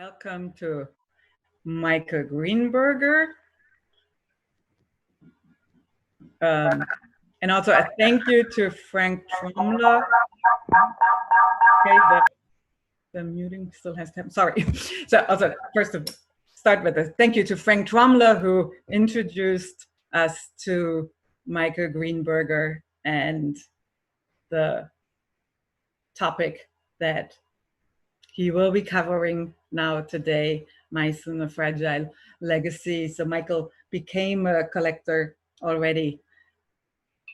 Welcome to Michael Greenberger. And also a thank you to Frank Tromler. Okay, the muting still has to happen. Sorry. So also first to start with a thank you to Frank Tromler, who introduced us to Michael Greenberger and the topic that he will be covering now today, Meissen, a Fragile Legacy. So Michael became a collector already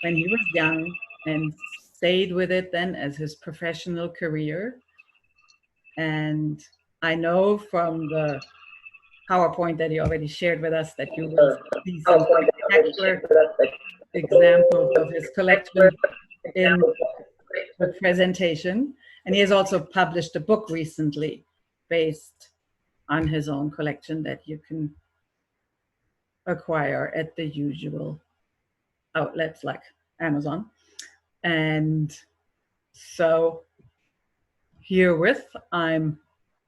when he was young and stayed with it then as his professional career. And I know from the PowerPoint that he already shared with us that you will see some spectacular examples of his collection in the presentation. And he has also published a book recently based on his own collection that you can acquire at the usual outlets like Amazon. And so herewith, I'm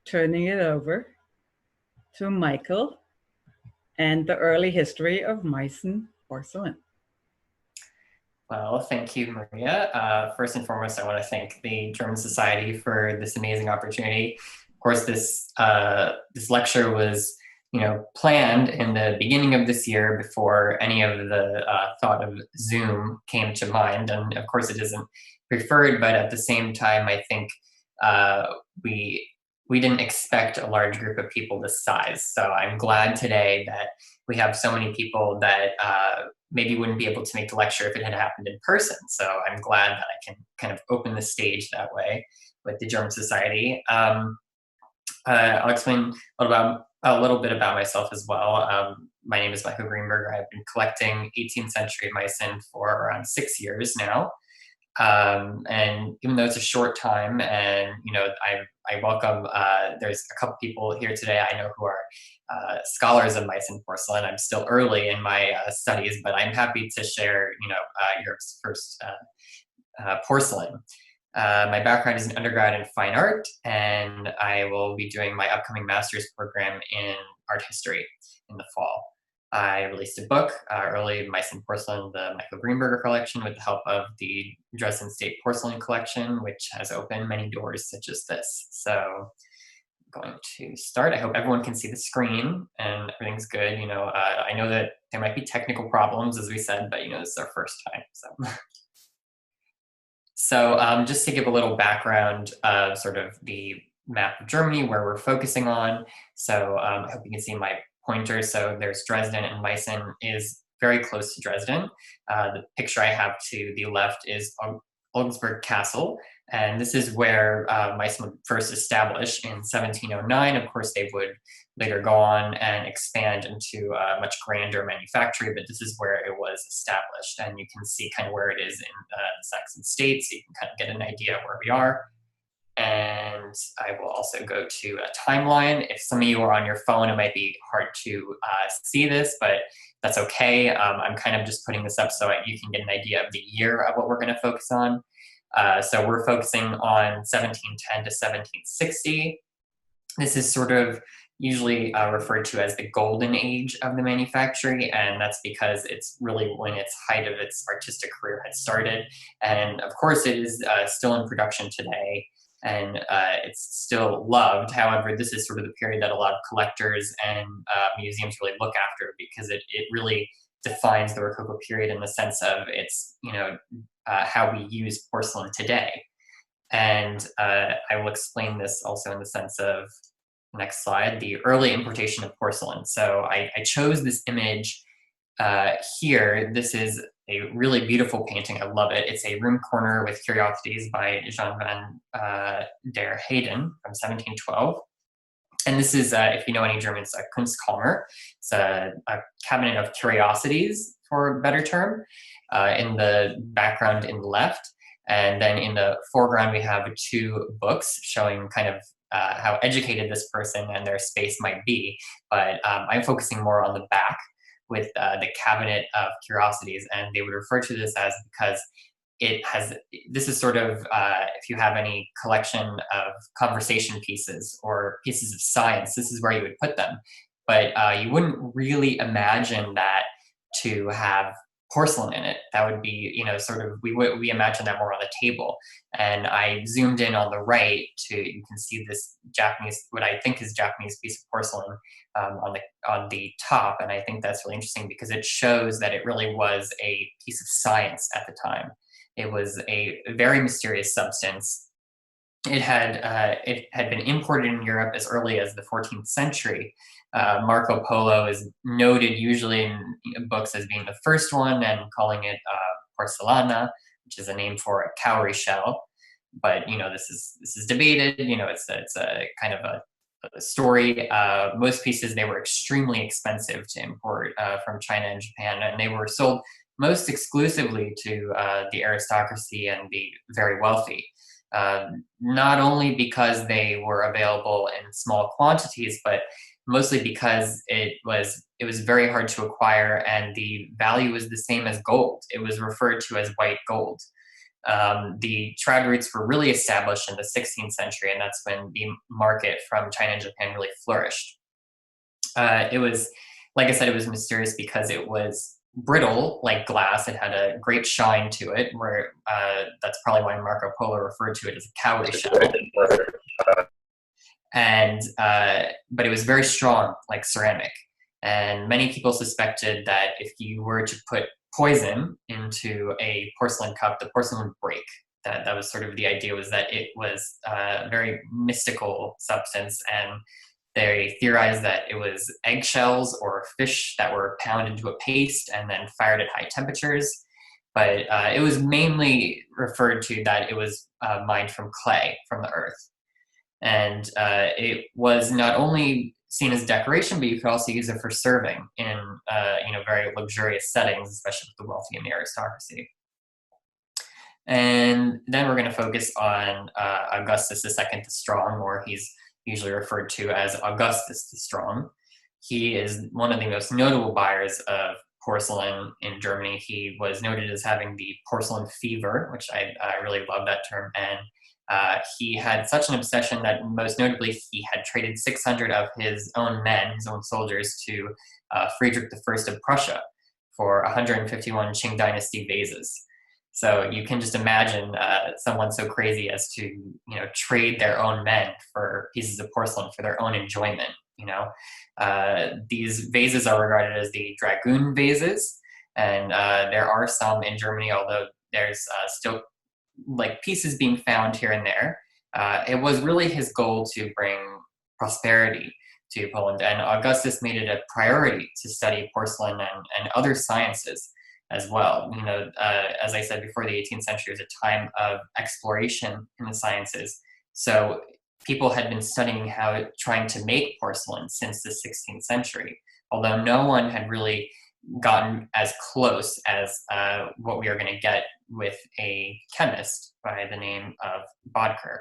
turning it over to Michael and the early history of Meissen porcelain. Well, thank you, Maria. First and foremost, I want to thank the German Society for this amazing opportunity. Of course, this lecture was, planned in the beginning of this year before any of the thought of Zoom came to mind. And of course, it isn't preferred, but at the same time, I think we didn't expect a large group of people this size. So I'm glad today that we have so many people that maybe wouldn't be able to make the lecture if it had happened in person. So I'm glad that I can kind of open the stage that way with the German Society. I'll explain a little bit about myself as well. My name is Michael Greenberger. I've been collecting 18th century Meissen for around 6 years now. And even though it's a short time, and I welcome. There's a couple people here today I know who are scholars of Meissen porcelain. I'm still early in my studies, but I'm happy to share Europe's first porcelain. My background is an undergrad in fine art, and I will be doing my upcoming master's program in art history in the fall. I released a book, early Meissen Porcelain, the Michael Greenberger collection, with the help of the Dresden State Porcelain Collection, which has opened many doors such as this. So I'm going to start. I hope everyone can see the screen and everything's good. I know that there might be technical problems, as we said, but this is our first time. So just to give a little background of sort of the map of Germany, where we're focusing on. So I hope you can see my pointer. So there's Dresden, and Meissen is very close to Dresden. The picture I have to the left is Augsburg Castle, and this is where Meissen would first establish in 1709. Of course, they would later go on and expand into a much grander manufactory, but this is where it was established. And you can see kind of where it is in the Saxon states. So you can kind of get an idea of where we are. And I will also go to a timeline. If some of you are on your phone, it might be hard to see this, but that's okay. I'm kind of just putting this up so you can get an idea of the year of what we're going to focus on. So we're focusing on 1710 to 1760. This is sort of usually referred to as the golden age of the manufactory, and that's because it's really when its height of its artistic career had started. And of course, it is still in production today. And it's still loved. However, this is sort of the period that a lot of collectors and museums really look after, because it really defines the Rococo period in the sense of its, how we use porcelain today. And I will explain this also in the sense of, next slide, the early importation of porcelain. So I chose this image here. This is a really beautiful painting. I love it. It's a room corner with curiosities by Jan van der Heyden from 1712. And this is, if you know any German, it's a Kunstkammer. It's a cabinet of curiosities, for a better term, in the background in the left. And then in the foreground, we have 2 books showing kind of how educated this person and their space might be. But I'm focusing more on the back with the cabinet of curiosities, and they would refer to this as because this is sort of, if you have any collection of conversation pieces or pieces of science, this is where you would put them. But you wouldn't really imagine that to have porcelain in it. That would be, sort of, we imagine that more on the table. And I zoomed in on the right you can see this Japanese, what I think is Japanese piece of porcelain on the top. And I think that's really interesting because it shows that it really was a piece of science at the time. It was a very mysterious substance. It had been imported in Europe as early as the 14th century. Marco Polo is noted usually in books as being the first one and calling it porcelana, which is a name for a cowrie shell. But this is debated. It's a kind of a story. Most pieces, they were extremely expensive to import from China and Japan, and they were sold most exclusively to the aristocracy and the very wealthy. Not only because they were available in small quantities, but mostly because it was very hard to acquire, and the value was the same as gold. It was referred to as white gold. The trade routes were really established in the 16th century, and that's when the market from China and Japan really flourished. It was, like I said, it was mysterious because it was brittle like glass. It had a great shine to it, where that's probably why Marco Polo referred to it as a cowrie shell. And but it was very strong, like ceramic. And many people suspected that if you were to put poison into a porcelain cup, the porcelain would break. That was sort of the idea, was that it was a very mystical substance, and they theorized that it was eggshells or fish that were pounded into a paste and then fired at high temperatures. But it was mainly referred to that it was mined from clay, from the earth. And it was not only seen as decoration, but you could also use it for serving in very luxurious settings, especially with the wealthy and the aristocracy. And then we're going to focus on Augustus II the Strong, or he's usually referred to as Augustus the Strong. He is one of the most notable buyers of porcelain in Germany. He was noted as having the porcelain fever, which I really love that term. And he had such an obsession that most notably he had traded 600 of his own men, his own soldiers, to Friedrich I of Prussia for 151 Qing dynasty vases. So you can just imagine someone so crazy as to trade their own men for pieces of porcelain for their own enjoyment. These vases are regarded as the dragoon vases, and there are some in Germany, although there's still like pieces being found here and there. It was really his goal to bring prosperity to Poland, and Augustus made it a priority to study porcelain and other sciences as well. As I said before, the 18th century was a time of exploration in the sciences. So people had been studying trying to make porcelain since the 16th century, although no one had really gotten as close as what we are going to get with a chemist by the name of Bodker.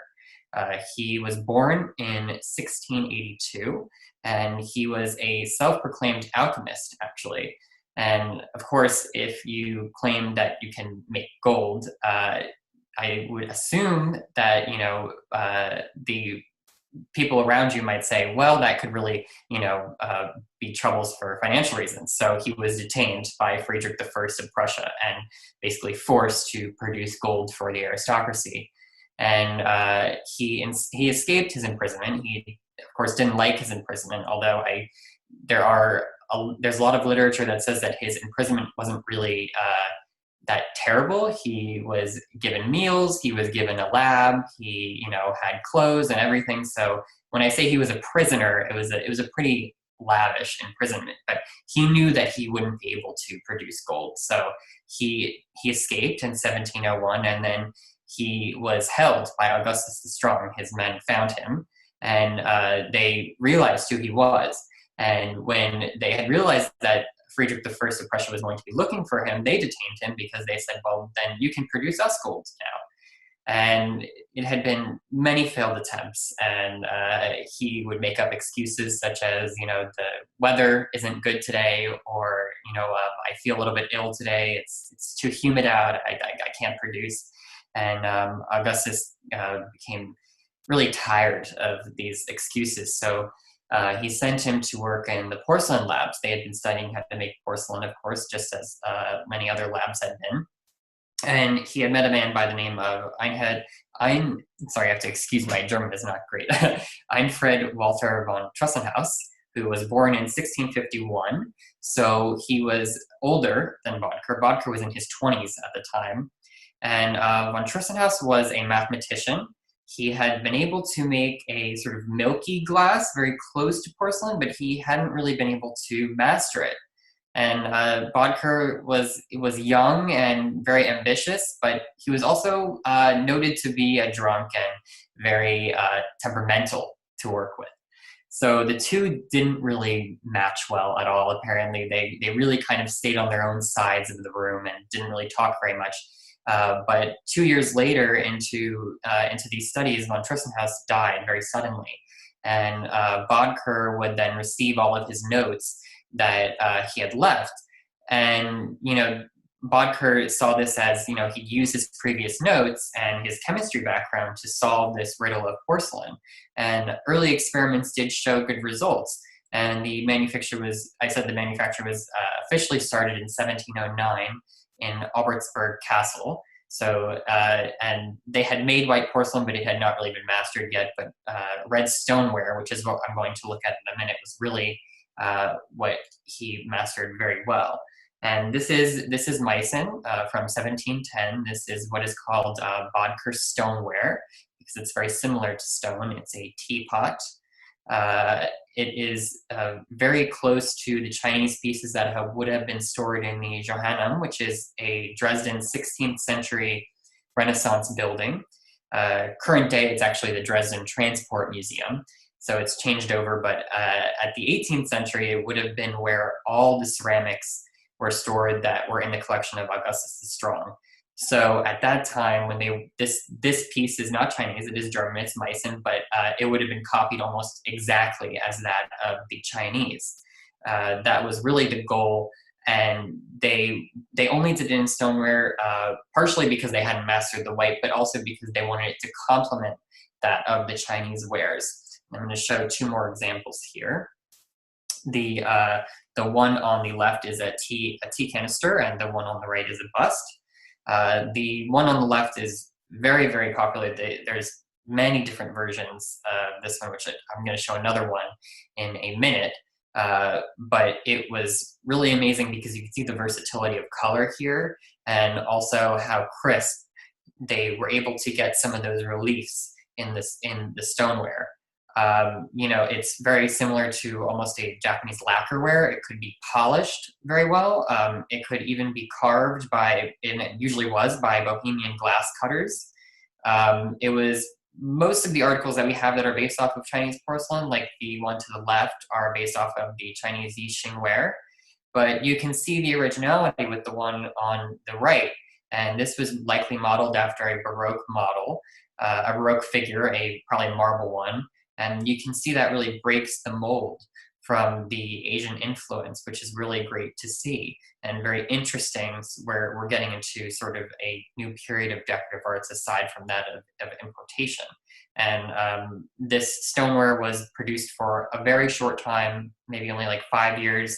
He was born in 1682, and he was a self-proclaimed alchemist, actually. And of course, if you claim that you can make gold, I would assume that the people around you might say, well, that could really be troubles for financial reasons. So he was detained by Friedrich I of Prussia and basically forced to produce gold for the aristocracy. And he escaped his imprisonment. He, of course, didn't like his imprisonment, although there's a lot of literature that says that his imprisonment wasn't really that terrible. He was given meals, he was given a lab, he had clothes and everything. So when I say he was a prisoner, it was a pretty lavish imprisonment, but he knew that he wouldn't be able to produce gold. So he escaped in 1701, and then he was held by Augustus the Strong. His men found him, and they realized who he was. And when they had realized that Friedrich I of Prussia was going to be looking for him, they detained him because they said, well, then you can produce us gold now. And it had been many failed attempts, and he would make up excuses such as, the weather isn't good today, or I feel a little bit ill today. It's too humid out. I can't produce. And Augustus became really tired of these excuses. So he sent him to work in the porcelain labs. They had been studying how to make porcelain, of course, just as many other labs had been. And he had met a man by the name of sorry, I have to excuse my German is not great. Einfried Walter von Trussenhaus, who was born in 1651. So he was older than Bodker. Bodker was in his 20s at the time. And von Trussenhaus was a mathematician. He had been able to make a sort of milky glass very close to porcelain, but he hadn't really been able to master it. And Bodker was young and very ambitious, but he was also noted to be a drunk and very temperamental to work with. So the two didn't really match well at all, apparently. They really kind of stayed on their own sides of the room and didn't really talk very much. But 2 years later into these studies, von Trussenhaus died very suddenly. And Bodker would then receive all of his notes that he had left. And, Bodker saw this as, he'd use his previous notes and his chemistry background to solve this riddle of porcelain. And early experiments did show good results. And the manufacture was officially started in 1709 in Albertsberg Castle. So, and they had made white porcelain, but it had not really been mastered yet. But red stoneware, which is what I'm going to look at in a minute, was really what he mastered very well. And this is Meissen from 1710. This is what is called Bodker stoneware, because it's very similar to stone. It's a teapot. It is very close to the Chinese pieces that would have been stored in the Johannam, which is a Dresden 16th century Renaissance building. Current day, it's actually the Dresden Transport Museum. So it's changed over, but at the 18th century, it would have been where all the ceramics were stored that were in the collection of Augustus the Strong. So at that time, when this piece is not Chinese, it is German, it's Meissen, but it would have been copied almost exactly as that of the Chinese. That was really the goal, and they only did it in stoneware, partially because they hadn't mastered the white, but also because they wanted it to complement that of the Chinese wares. I'm going to show two more examples here. The one on the left is a tea canister, and the one on the right is a bust. The one on the left is very, very popular. There's many different versions of this one, which I'm going to show another one in a minute. But it was really amazing because you can see the versatility of color here, and also how crisp they were able to get some of those reliefs in the stoneware. It's very similar to almost a Japanese lacquerware. It could be polished very well. It could even be carved and it usually was, by Bohemian glass cutters. Most of the articles that we have that are based off of Chinese porcelain, like the one to the left, are based off of the Chinese Yixing ware. But you can see the originality with the one on the right. And this was likely modeled after a Baroque model, a Baroque figure, probably a marble one. And you can see that really breaks the mold from the Asian influence, which is really great to see and very interesting, where we're getting into sort of a new period of decorative arts aside from that of importation. And this stoneware was produced for a very short time, maybe only like 5 years,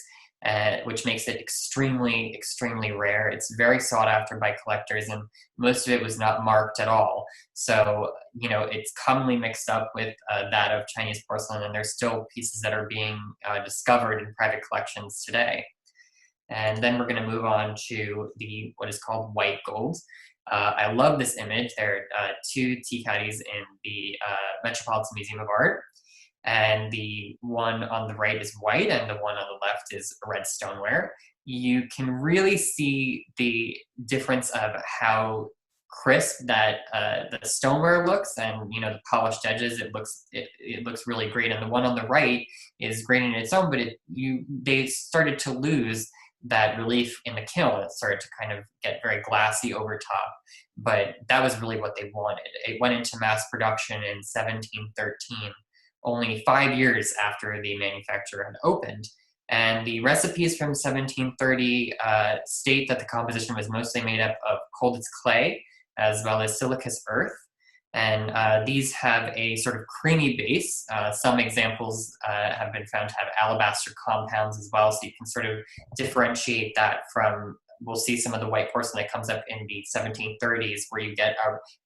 which makes it extremely, extremely rare. It's very sought after by collectors, and most of it was not marked at all. So, it's commonly mixed up with that of Chinese porcelain, and there's still pieces that are being discovered in private collections today. And then we're going to move on to what is called white gold. I love this image. There are two tea caddies in the Metropolitan Museum of Art. And the one on the right is white, and the one on the left is red stoneware. You can really see the difference of how crisp that the stoneware looks, and the polished edges. It looks really great. And the one on the right is great in its own, but they started to lose that relief in the kiln. It started to kind of get very glassy over top, but that was really what they wanted. It went into mass production in 1713, only 5 years after the manufacturer had opened. And the recipes from 1730 state that the composition was mostly made up of colded clay as well as silicous earth. And these have a sort of creamy base. Some examples have been found to have alabaster compounds as well, so you can sort of differentiate that from, we'll see some of the white porcelain that comes up in the 1730s, where you get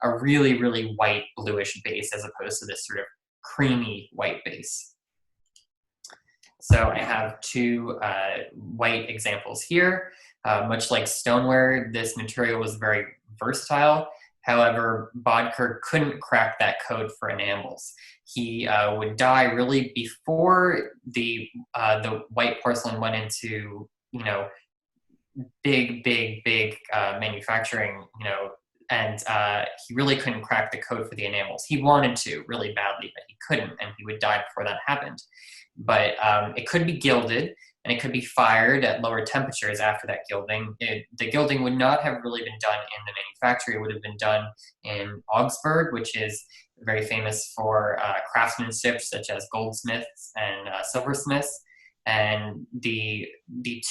a really, really white bluish base as opposed to this sort of creamy white base. So I have two white examples here. Much like stoneware, this material was very versatile. However, Bodker couldn't crack that code for enamels. He would die really before the white porcelain went into, you know, big manufacturing, you know, and he really couldn't crack the code for the enamels. He wanted to really badly, but he couldn't, and he would die before that happened. But it could be gilded, and it could be fired at lower temperatures after that gilding. The gilding would not have really been done in the manufactory. It would have been done in Augsburg, which is very famous for craftsmanship, such as goldsmiths and silversmiths. And the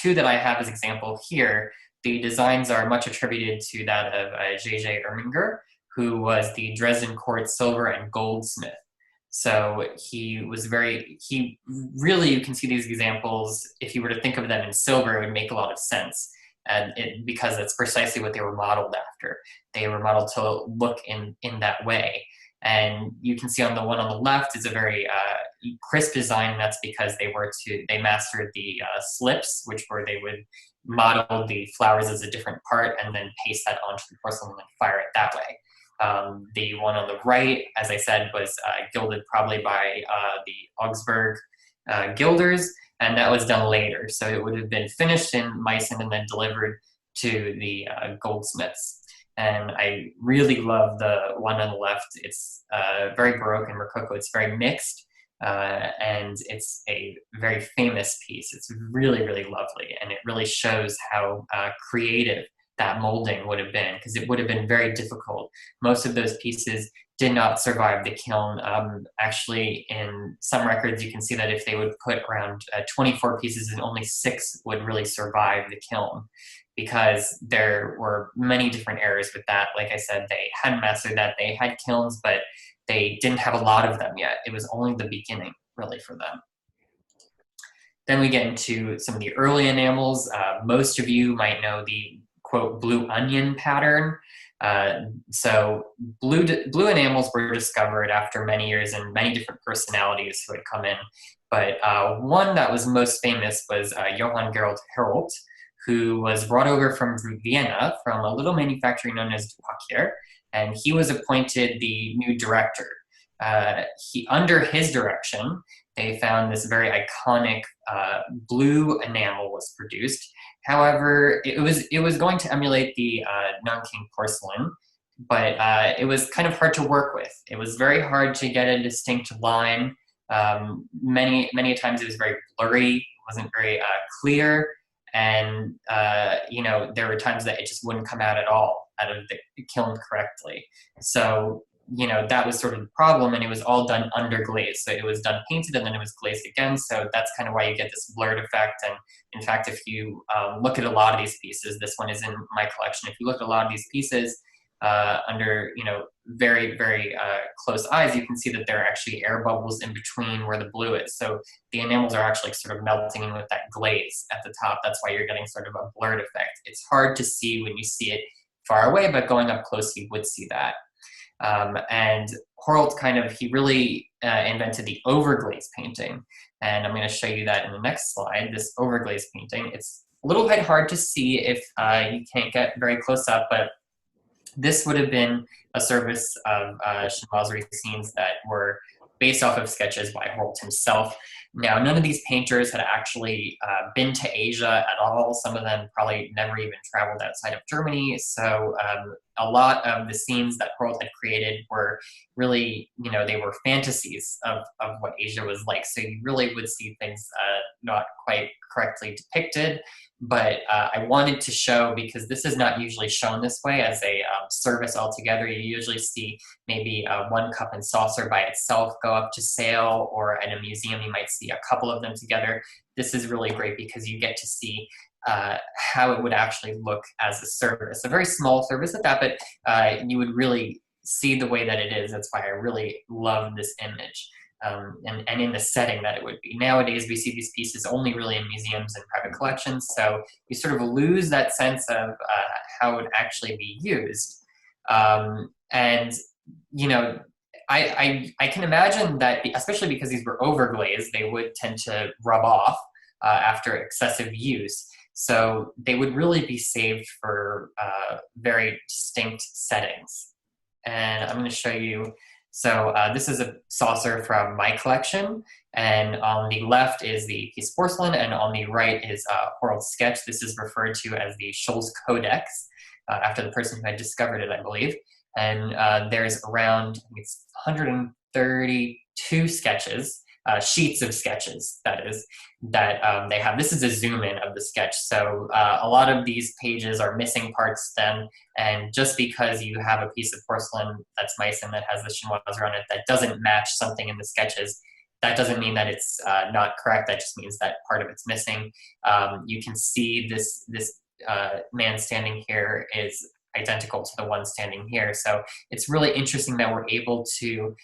two that I have as example here, the designs are much attributed to that of J.J. Erminger, who was the Dresden court silver and goldsmith. So he really, you can see these examples, if you were to think of them in silver, it would make a lot of sense. And because that's precisely what they were modeled after. They were modeled to look in that way. And you can see on the one on the left is a very crisp design, and that's because they mastered the slips, where they would model the flowers as a different part and then paste that onto the porcelain and fire it that way. The one on the right, as I said, was gilded probably by the Augsburg gilders, and that was done later. So it would have been finished in Meissen and then delivered to the goldsmiths. And I really love the one on the left. It's very Baroque and Rococo. It's very mixed, and it's a very famous piece. It's really, really lovely, and it really shows how creative that molding would have been, because it would have been very difficult. Most of those pieces did not survive the kiln. Actually, in some records, you can see that if they would put around 24 pieces, and only 6 would really survive the kiln, because there were many different errors with that. Like I said, they hadn't mastered that. They had kilns, but they didn't have a lot of them yet. It was only the beginning, really, for them. Then we get into some of the early enamels. Most of you might know the quote blue onion pattern. So blue enamels were discovered after many years and many different personalities who had come in. But one that was most famous was Johann Gerold Herold, who was brought over from Vienna from a little manufactory known as Papier, and he was appointed the new director. Under his direction, they found this very iconic blue enamel was produced. However, it was going to emulate the Nanking porcelain, but it was kind of hard to work with. It was very hard to get a distinct line. Many times it was very blurry, it wasn't very clear, and you know, there were times that it just wouldn't come out at all out of the kiln correctly. So, you know, that was sort of the problem, and it was all done under glaze. So it was done painted and then it was glazed again. So that's kind of why you get this blurred effect. And in fact, if you look at a lot of these pieces, this one is in my collection. If you look at a lot of these pieces under, you know, very, very close eyes, you can see that there are actually air bubbles in between where the blue is. So the enamels are actually sort of melting in with that glaze at the top. That's why you're getting sort of a blurred effect. It's hard to see when you see it far away, but going up close, you would see that. And Herold he really invented the overglaze painting. And I'm going to show you that in the next slide, this overglaze painting. It's a little bit hard to see if you can't get very close up, but this would have been a service of chinoiserie scenes that were based off of sketches by Herold himself. Now, none of these painters had actually been to Asia at all. Some of them probably never even traveled outside of Germany. So a lot of the scenes that Horld had created were really, they were fantasies of what Asia was like. So you really would see things not quite correctly depicted. But I wanted to show, because this is not usually shown this way as a service altogether. You usually see maybe one cup and saucer by itself go up to sale, or in a museum you might see a couple of them together. This is really great because you get to see how it would actually look as a service. A very small service at that, but you would really see the way that it is. That's why I really love this image. And in the setting that it would be. Nowadays, we see these pieces only really in museums and private collections, so you sort of lose that sense of how it would actually be used. And, I can imagine that, especially because these were overglazed, they would tend to rub off after excessive use. So they would really be saved for very distinct settings. And I'm going to show you. So this is a saucer from my collection, and on the left is the piece of porcelain, and on the right is Horld's sketch. This is referred to as the Scholz Codex, after the person who had discovered it, I believe. And there's around, I think it's 132 sketches, sheets of sketches, that is, that they have. This is a zoom in of the sketch. So a lot of these pages are missing parts then, and just because you have a piece of porcelain that's Meissen that has the chinoiserie on it that doesn't match something in the sketches, that doesn't mean that it's not correct. That just means that part of it's missing. You can see this man standing here is identical to the one standing here. So it's really interesting that we're able to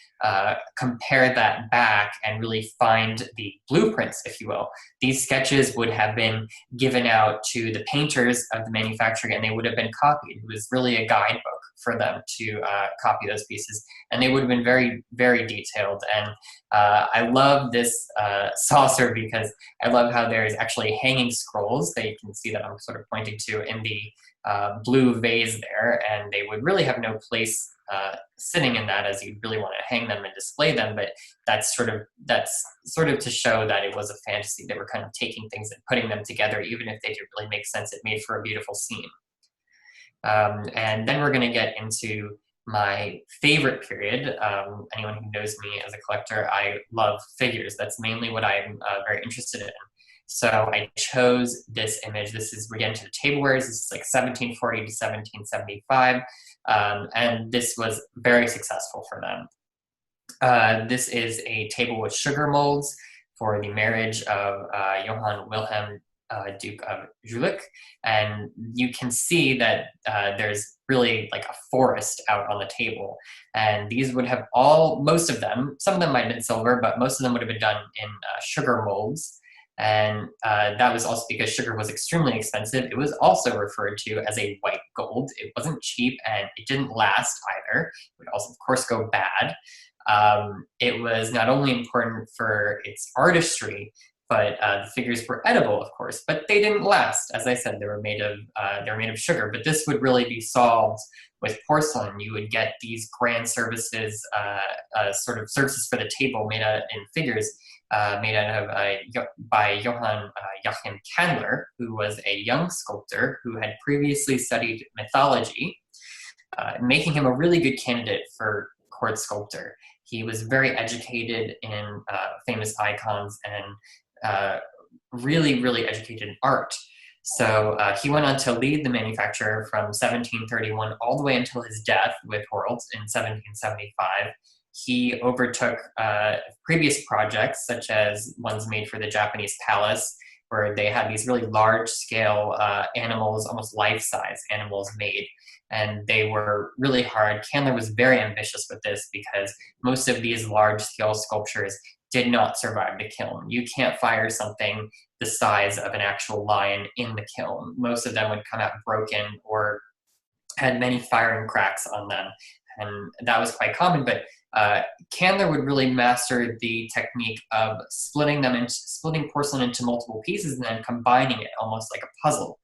compare that back and really find the blueprints, if you will. These sketches would have been given out to the painters of the manufacturing, and they would have been copied. It was really a guidebook for them to copy those pieces, and they would have been very, very detailed. And I love this saucer because I love how there's actually hanging scrolls that you can see that I'm sort of pointing to in the blue vase there, and they would really have no place sitting in that, as you really want to hang them and display them. But that's sort of to show that it was a fantasy. They were kind of taking things and putting them together, even if they didn't really make sense. It made for a beautiful scene. And then we're going to get into my favorite period. Anyone who knows me as a collector, I love figures. That's mainly what I'm very interested in. So I chose this image. This is, we're getting to the tablewares. This is like 1740 to 1775. And this was very successful for them. This is a table with sugar molds for the marriage of Johann Wilhelm, Duke of Jülich. And you can see that there's really like a forest out on the table. And these would have most of them, some of them might have been silver, but most of them would have been done in sugar molds. And that was also because sugar was extremely expensive. It was also referred to as a white gold. It wasn't cheap, and it didn't last either. It would also, of course, go bad. It was not only important for its artistry, but the figures were edible, of course, but they didn't last. As I said, they were made of sugar. But this would really be solved with porcelain. You would get these grand services, sort of services for the table made in figures. Made out of by Joachim Candler, who was a young sculptor who had previously studied mythology, making him a really good candidate for court sculptor. He was very educated in famous icons and really, really educated in art. So he went on to lead the manufacture from 1731 all the way until his death with Horld in 1775. He overtook previous projects, such as ones made for the Japanese palace, where they had these really large-scale animals, almost life-size animals made, and they were really hard. Candler was very ambitious with this because most of these large-scale sculptures did not survive the kiln. You can't fire something the size of an actual lion in the kiln. Most of them would come out broken or had many firing cracks on them, and that was quite common. But Candler would really master the technique of splitting porcelain into multiple pieces and then combining it almost like a puzzle.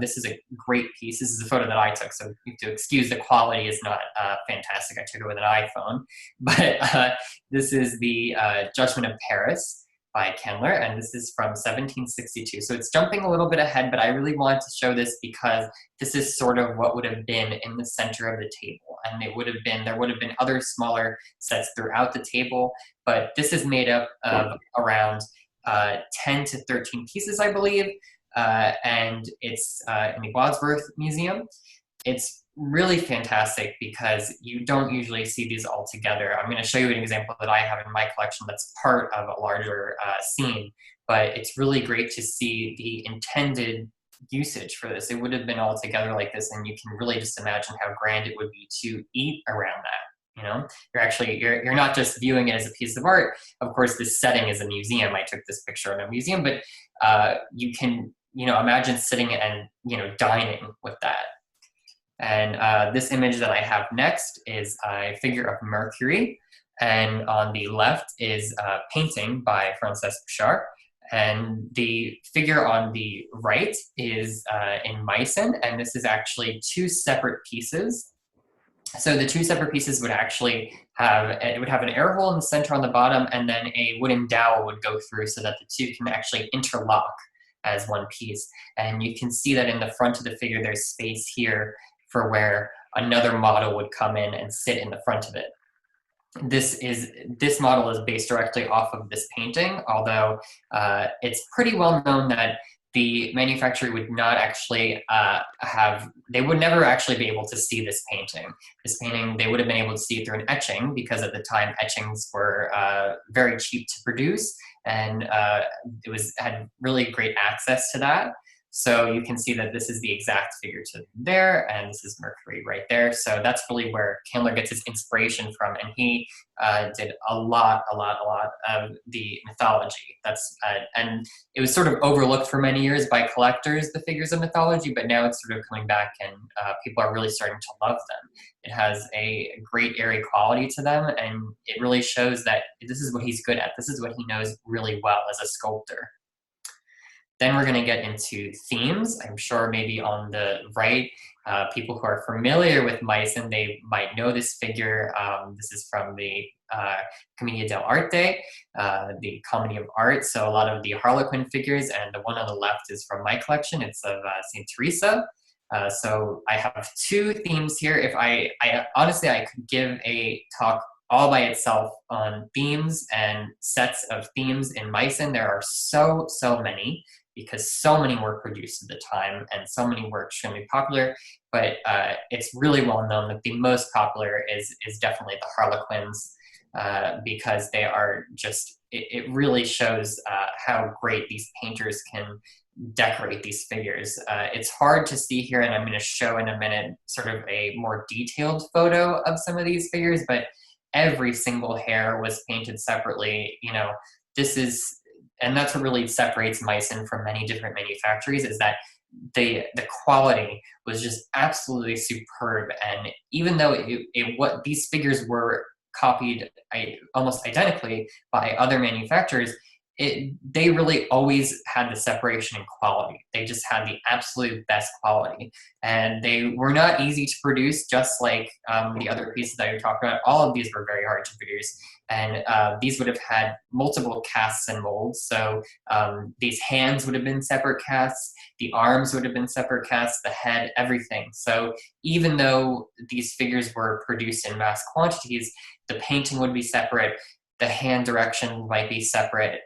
This is a great piece. This is a photo that I took, so you have to excuse the quality is not fantastic. I took it with an iPhone, but this is the Judgment of Paris. by Candler, and this is from 1762. So it's jumping a little bit ahead, but I really wanted to show this because this is sort of what would have been in the center of the table. And there would have been other smaller sets throughout the table, but this is made up of around 10 to 13 pieces, I believe, and it's in the Wadsworth Museum. It's really fantastic because you don't usually see these all together. I'm going to show you an example that I have in my collection that's part of a larger scene, but it's really great to see the intended usage for this. It would have been all together like this, and you can really just imagine how grand it would be to eat around that. You know, you're not just viewing it as a piece of art. Of course, this setting is a museum. I took this picture in a museum, but you can, imagine sitting and, dining with that. And this image that I have next is a figure of Mercury. And on the left is a painting by Francesc Pichart. And the figure on the right is in Meissen. And this is actually two separate pieces. So the two separate pieces would actually have an air hole in the center on the bottom, and then a wooden dowel would go through so that the two can actually interlock as one piece. And you can see that in the front of the figure, there's space here for where another model would come in and sit in the front of it. This model is based directly off of this painting, although it's pretty well known that the manufacturer would not actually they would never actually be able to see this painting. This painting, they would have been able to see it through an etching, because at the time etchings were very cheap to produce, and had really great access to that. So you can see that this is the exact figure to there, and this is Mercury right there. So that's really where Candler gets his inspiration from, and he did a lot of the mythology. And it was sort of overlooked for many years by collectors, the figures of mythology, but now it's sort of coming back, and people are really starting to love them. It has a great airy quality to them, and it really shows that this is what he's good at. This is what he knows really well as a sculptor. Then we're going to get into themes. I'm sure maybe on the right, people who are familiar with Meissen, they might know this figure. This is from the Commedia dell'arte, the Comedy of Art. So a lot of the Harlequin figures, and the one on the left is from my collection. It's of St. Teresa. So I have two themes here. If I honestly, I could give a talk all by itself on themes and sets of themes in Meissen. There are so many, because so many were produced at the time and so many were extremely popular. But it's really well known that the most popular is definitely the Harlequins, because they are just, it really shows how great these painters can decorate these figures. It's hard to see here, and I'm going to show in a minute sort of a more detailed photo of some of these figures, but every single hair was painted separately. And that's what really separates Meissen from many different manufacturers, is that the quality was just absolutely superb. And even though what these figures were copied almost identically by other manufacturers, they really always had the separation in quality. They just had the absolute best quality. And they were not easy to produce, just like the other pieces that you talked about. All of these were very hard to produce. And these would have had multiple casts and molds. So these hands would have been separate casts, the arms would have been separate casts, the head, everything. So even though these figures were produced in mass quantities, the painting would be separate, the hand direction might be separate.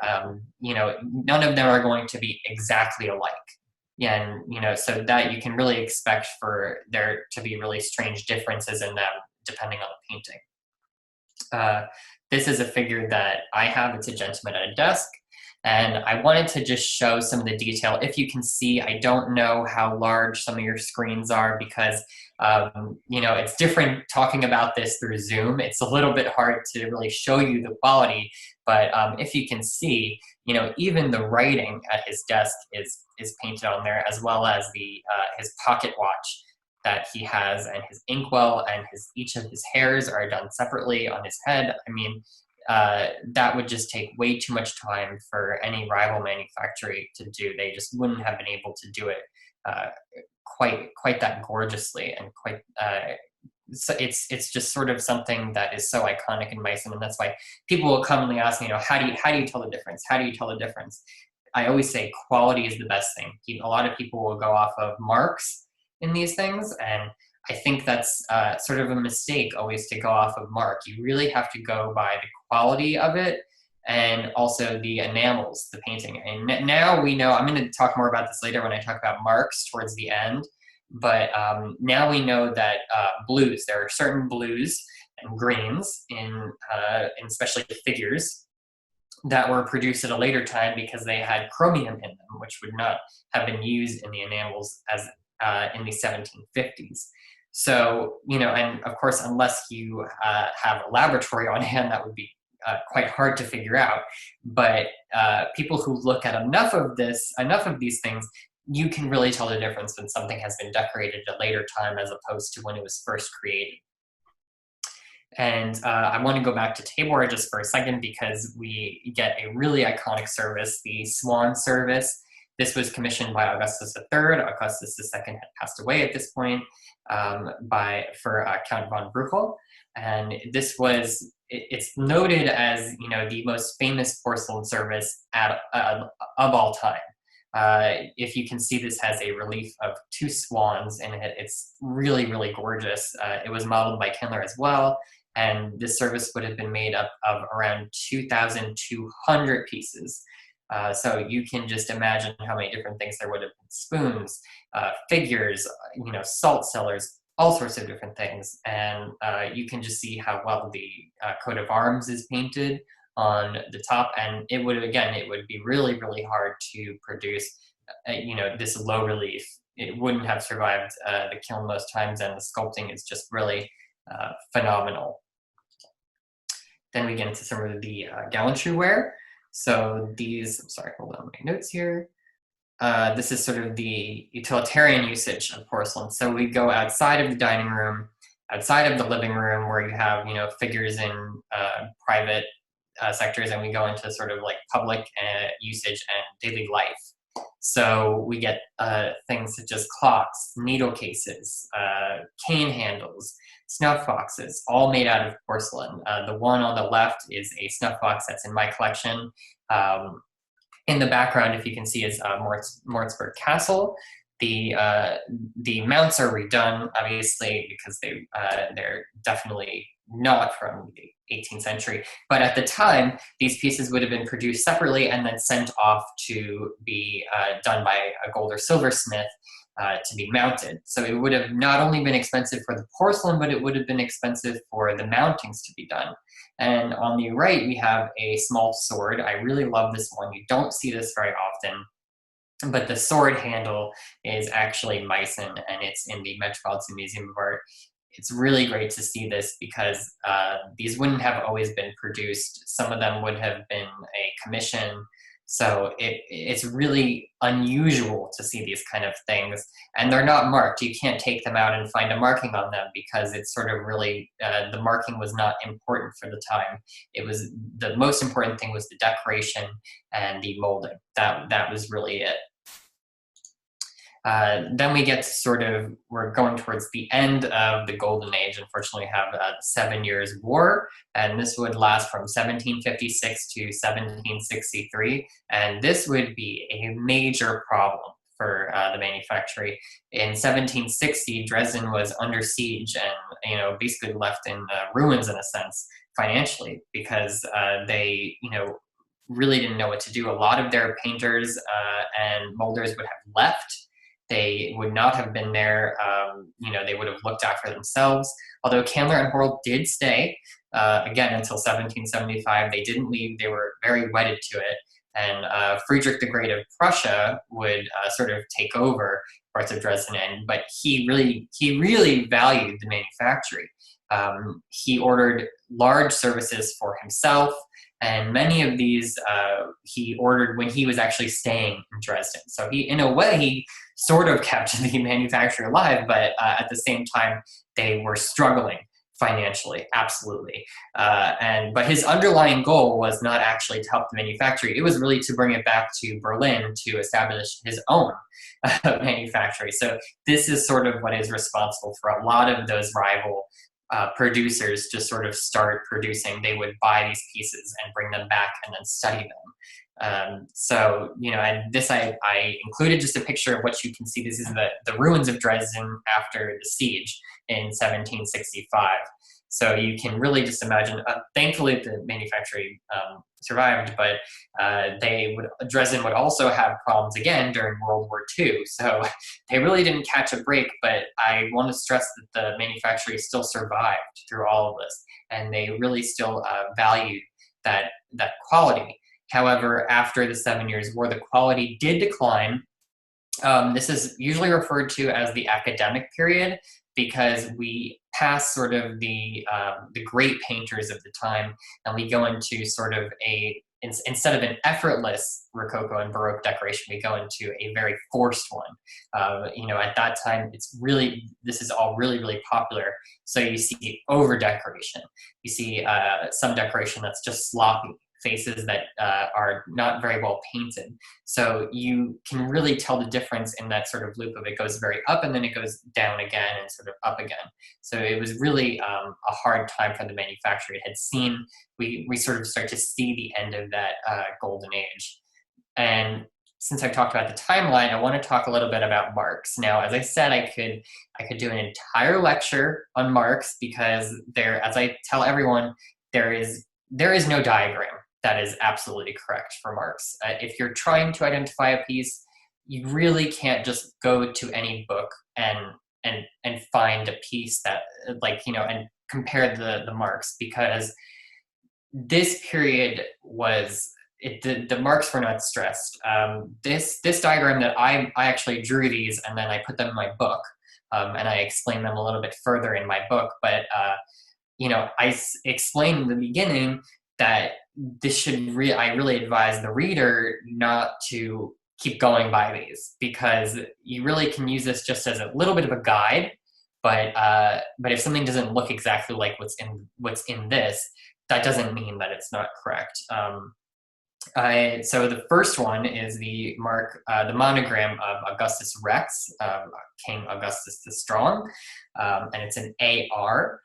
None of them are going to be exactly alike. Yeah, and so that you can really expect for there to be really strange differences in them depending on the painting. This is a figure that I have. It's a gentleman at a desk. And I wanted to just show some of the detail. If you can see, I don't know how large some of your screens are, because it's different talking about this through Zoom. It's a little bit hard to really show you the quality, but if you can see, even the writing at his desk is painted on there, as well as his pocket watch that he has, and his inkwell, and each of his hairs are done separately on his head. I mean, that would just take way too much time for any rival manufacturer to do. They just wouldn't have been able to do it quite that gorgeously and quite so it's just sort of something that is so iconic in Meissen, and that's why people will commonly ask me, how do you tell the difference? How do you tell the difference? I always say quality is the best thing. A lot of people will go off of marks in these things, and I think that's sort of a mistake always to go off of mark. You really have to go by the quality of it, and also the enamels, the painting. And now we know, I'm going to talk more about this later when I talk about marks towards the end, but now we know that blues, there are certain blues and greens in especially figures that were produced at a later time because they had chromium in them, which would not have been used in the enamels as in the 1750s. So, and of course, unless you have a laboratory on hand, that would be quite hard to figure out. But people who look at enough of these things, you can really tell the difference when something has been decorated at a later time as opposed to when it was first created. And I want to go back to Tabor just for a second because we get a really iconic service, the Swan service. This was commissioned by Augustus III. Augustus II had passed away at this point for Count von Bruchel. And this was, it's noted as, the most famous porcelain service of all time. If you can see, this has a relief of 2 swans in it. It's really, really gorgeous. It was modeled by Kindler as well. And this service would have been made up of around 2,200 pieces. So you can just imagine how many different things there would have been: spoons, figures, salt cellars, all sorts of different things. And you can just see how well the coat of arms is painted on the top. And it would be really, really hard to produce, this low relief. It wouldn't have survived the kiln most times, and the sculpting is just really phenomenal. Then we get into some of the gallantry ware. So hold on my notes here. This is sort of the utilitarian usage of porcelain. So we go outside of the dining room, outside of the living room where you have, figures in private sectors, and we go into sort of like public usage and daily life. So we get things such as clocks, needle cases, cane handles, snuff boxes, all made out of porcelain. The one on the left is a snuff box that's in my collection. In the background, if you can see, is Moritzburg Castle. The mounts are redone, obviously, because they're definitely not from the 18th century. But at the time, these pieces would have been produced separately and then sent off to be done by a gold or silversmith to be mounted. So it would have not only been expensive for the porcelain, but it would have been expensive for the mountings to be done. And on the right, we have a small sword. I really love this one. You don't see this very often. But the sword handle is actually Meissen, and it's in the Metropolitan Museum of Art. It's really great to see this because these wouldn't have always been produced. Some of them would have been a commission. So it's really unusual to see these kind of things. And they're not marked. You can't take them out and find a marking on them because it's sort of really, the marking was not important for the time. It was, the most important thing was the decoration and the molding. That was really it. Then we get to we're going towards the end of the Golden Age. Unfortunately, we have the 7 Years' War, and this would last from 1756 to 1763. And this would be a major problem for the manufactory. In 1760, Dresden was under siege and, basically left in ruins in a sense, financially, because they, really didn't know what to do. A lot of their painters and molders would have left. They would not have been there, they would have looked after themselves. Although Candler and Horl did stay, again, until 1775. They didn't leave. They were very wedded to it. And Friedrich the Great of Prussia would sort of take over parts of Dresden, but he really valued the manufactory. He ordered large services for himself, and many of these he ordered when he was actually staying in Dresden. So in a way, he sort of kept the manufacturer alive, but at the same time, they were struggling financially, absolutely. But his underlying goal was not actually to help the manufactory. It was really to bring it back to Berlin to establish his own manufactory. So this is sort of what is responsible for a lot of those rival producers to sort of start producing. They would buy these pieces and bring them back and then study them. So, and this I included just a picture of what you can see. This is the ruins of Dresden after the siege in 1765. So you can really just imagine, thankfully the manufacturing survived, but Dresden would also have problems again during World War II. So they really didn't catch a break, but I want to stress that the manufacturing still survived through all of this, and they really still valued that quality. However, after the 7 Years' War, the quality did decline. This is usually referred to as the academic period, because we pass sort of the great painters of the time, and we go into sort of instead of an effortless Rococo and Baroque decoration, we go into a very forced one. At that time, this is all really, really popular. So you see over decoration. You see some decoration that's just sloppy, faces that are not very well painted. So you can really tell the difference in that sort of loop of it goes very up and then it goes down again and sort of up again. So it was really a hard time for the manufacturer. It had seen, we sort of start to see the end of that golden age. And since I've talked about the timeline, I want to talk a little bit about marks. Now, as I said, I could do an entire lecture on marks, because as I tell everyone, there is no diagram that is absolutely correct for marks. If you're trying to identify a piece, you really can't just go to any book and find a piece that and compare the marks, because this period the marks were not stressed. This diagram that I actually drew these and then I put them in my book, and I explain them a little bit further in my book. But I explained in the beginning that I really advise the reader not to keep going by these, because you really can use this just as a little bit of a guide. But if something doesn't look exactly like what's in this, that doesn't mean that it's not correct. So the first one is the the monogram of Augustus Rex, King Augustus the Strong, and it's an AR.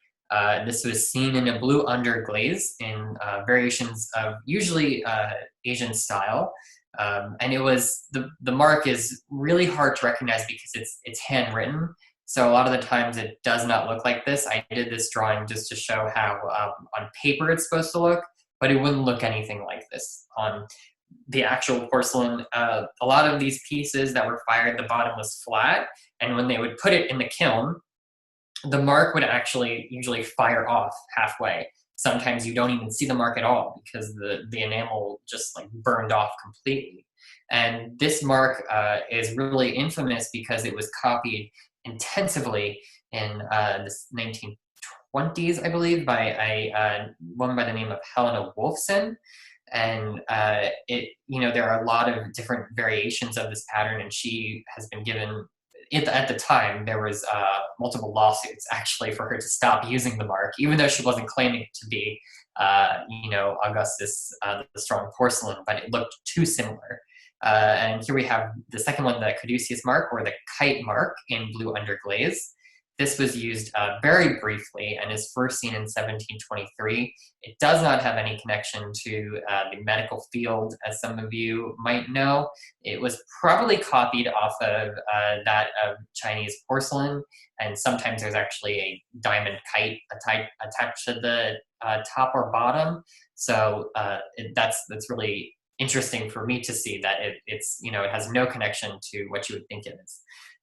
This was seen in a blue underglaze in variations of usually Asian style. And it was, the mark is really hard to recognize because it's handwritten. So a lot of the times it does not look like this. I did this drawing just to show how on paper it's supposed to look, but it wouldn't look anything like this on the actual porcelain. A lot of these pieces that were fired, the bottom was flat, and when they would put it in the kiln, the mark would actually usually fire off halfway. Sometimes you don't even see the mark at all because the enamel just like burned off completely. And this mark is really infamous because it was copied intensively in the 1920s, I believe, by a woman by the name of Helena Wolfson. And there are a lot of different variations of this pattern, and she has been given, at the time, there was multiple lawsuits actually for her to stop using the mark, even though she wasn't claiming it to be, Augustus the Strong porcelain, but it looked too similar. And here we have the second one, the caduceus mark, or the kite mark in blue underglaze. This was used very briefly and is first seen in 1723. It does not have any connection to the medical field, as some of you might know. It was probably copied off of that of Chinese porcelain, and sometimes there's actually a diamond kite attached to the top or bottom. So that's really interesting for me to see that it has no connection to what you would think it is.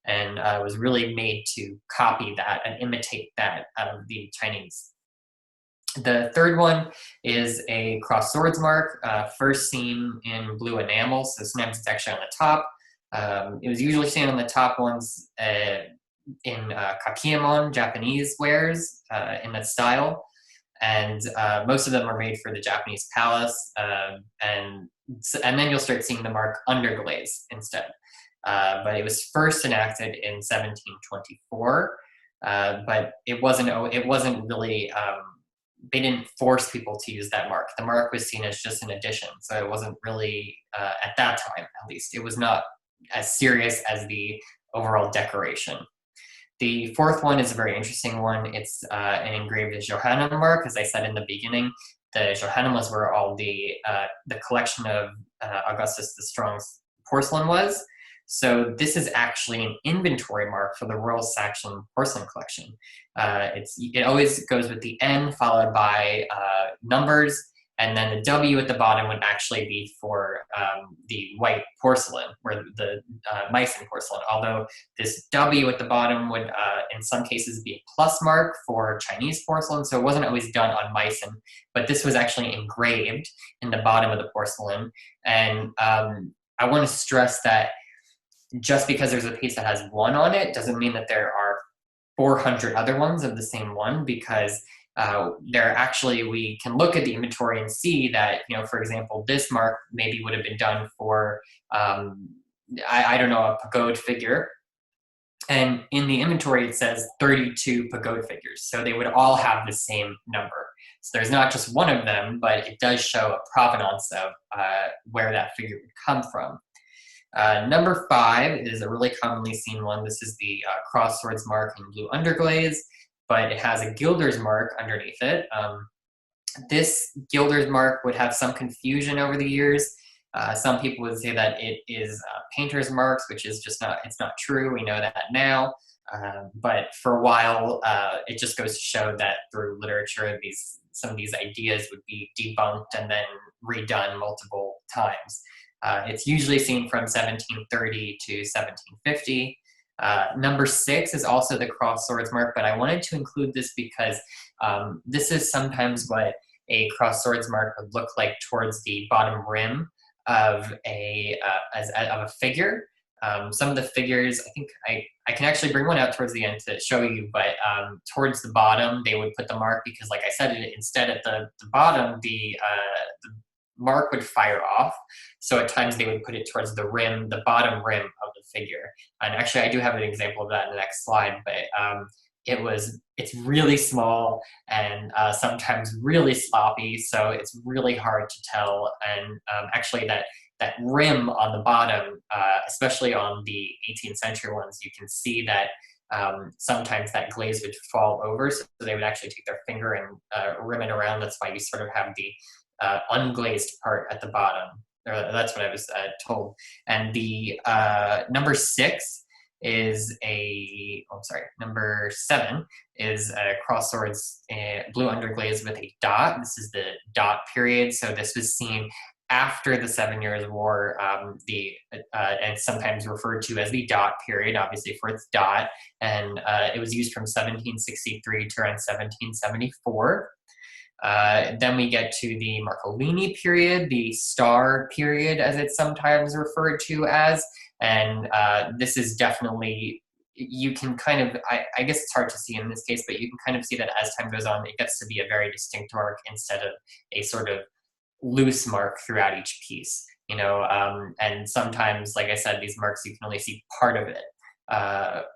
And was really made to copy that and imitate that out of the Chinese. The third one is a crossed swords mark, first seen in blue enamel, so sometimes it's actually on the top. It was usually seen on the top ones in kakemon, Japanese wares, in that style. And most of them are made for the Japanese palace, and then you'll start seeing the mark underglaze instead. But it was first enacted in 1724. but it wasn't really, they didn't force people to use that mark. The mark was seen as just an addition. So it wasn't really, at that time at least, it was not as serious as the overall decoration. The fourth one is a very interesting one. It's an engraved Johannine mark. As I said in the beginning, the Johannimas were all the collection of Augustus the Strong's porcelain was. So this is actually an inventory mark for the Royal Saxon porcelain collection. It always goes with the N followed by numbers, and then the W at the bottom would actually be for the white porcelain, or the Meissen porcelain. Although this W at the bottom would, in some cases, be a plus mark for Chinese porcelain, so it wasn't always done on Meissen, but this was actually engraved in the bottom of the porcelain. And I want to stress that just because there's a piece that has one on it doesn't mean that there are 400 other ones of the same one, because we can look at the inventory and see that, for example, this mark maybe would have been done for, I don't know, a pagode figure. And in the inventory, it says 32 pagode figures. So they would all have the same number. So there's not just one of them, but it does show a provenance of where that figure would come from. Number 5 is a really commonly seen one. This is the cross swords mark in blue underglaze, but it has a gilder's mark underneath it. This gilder's mark would have some confusion over the years. Some people would say that it is painter's marks, which is just it's not true. We know that now. But for a while, it just goes to show that through literature, some of these ideas would be debunked and then redone multiple times. It's usually seen from 1730 to 1750. Number 6 is also the cross swords mark, but I wanted to include this because this is sometimes what a cross swords mark would look like towards the bottom rim of a figure. Some of the figures, I think I can actually bring one out towards the end to show you, but towards the bottom they would put the mark because, like I said, instead at the bottom the mark would fire off. So at times they would put it towards the rim, the bottom rim of the figure. And actually I do have an example of that in the next slide, but it's really small and sometimes really sloppy. So it's really hard to tell. And actually that rim on the bottom, especially on the 18th century ones, you can see that sometimes that glaze would fall over. So they would actually take their finger and rim it around. That's why you sort of have the unglazed part at the bottom. That's what I was told. And the number 6 is number 7 is a cross swords blue underglaze with a dot. This is the dot period. So this was seen after the 7 Years' War, and it's sometimes referred to as the dot period, obviously for its dot. And it was used from 1763 to around 1774. Then we get to the Marcolini period, the star period, as it's sometimes referred to as. And this is definitely, you can kind of, I guess it's hard to see in this case, but you can kind of see that as time goes on, it gets to be a very distinct mark instead of a sort of loose mark throughout each piece, and sometimes, like I said, these marks, you can only see part of it.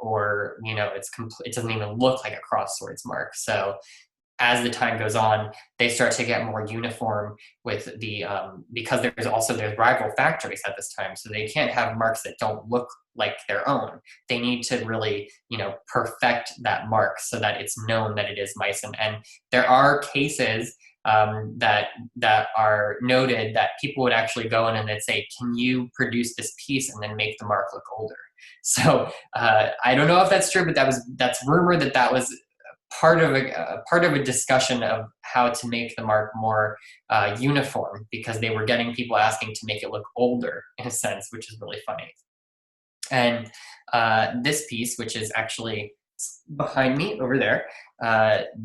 Or, it doesn't even look like a cross swords mark. So as the time goes on, they start to get more uniform with the, because there's rival factories at this time. So they can't have marks that don't look like their own. They need to really, perfect that mark so that it's known that it is Meissen. And there are cases that are noted that people would actually go in and they'd say, can you produce this piece and then make the mark look older? So I don't know if that's true, but that's rumored that was part of a discussion of how to make the mark more uniform, because they were getting people asking to make it look older in a sense, which is really funny. And this piece, which is actually behind me over there,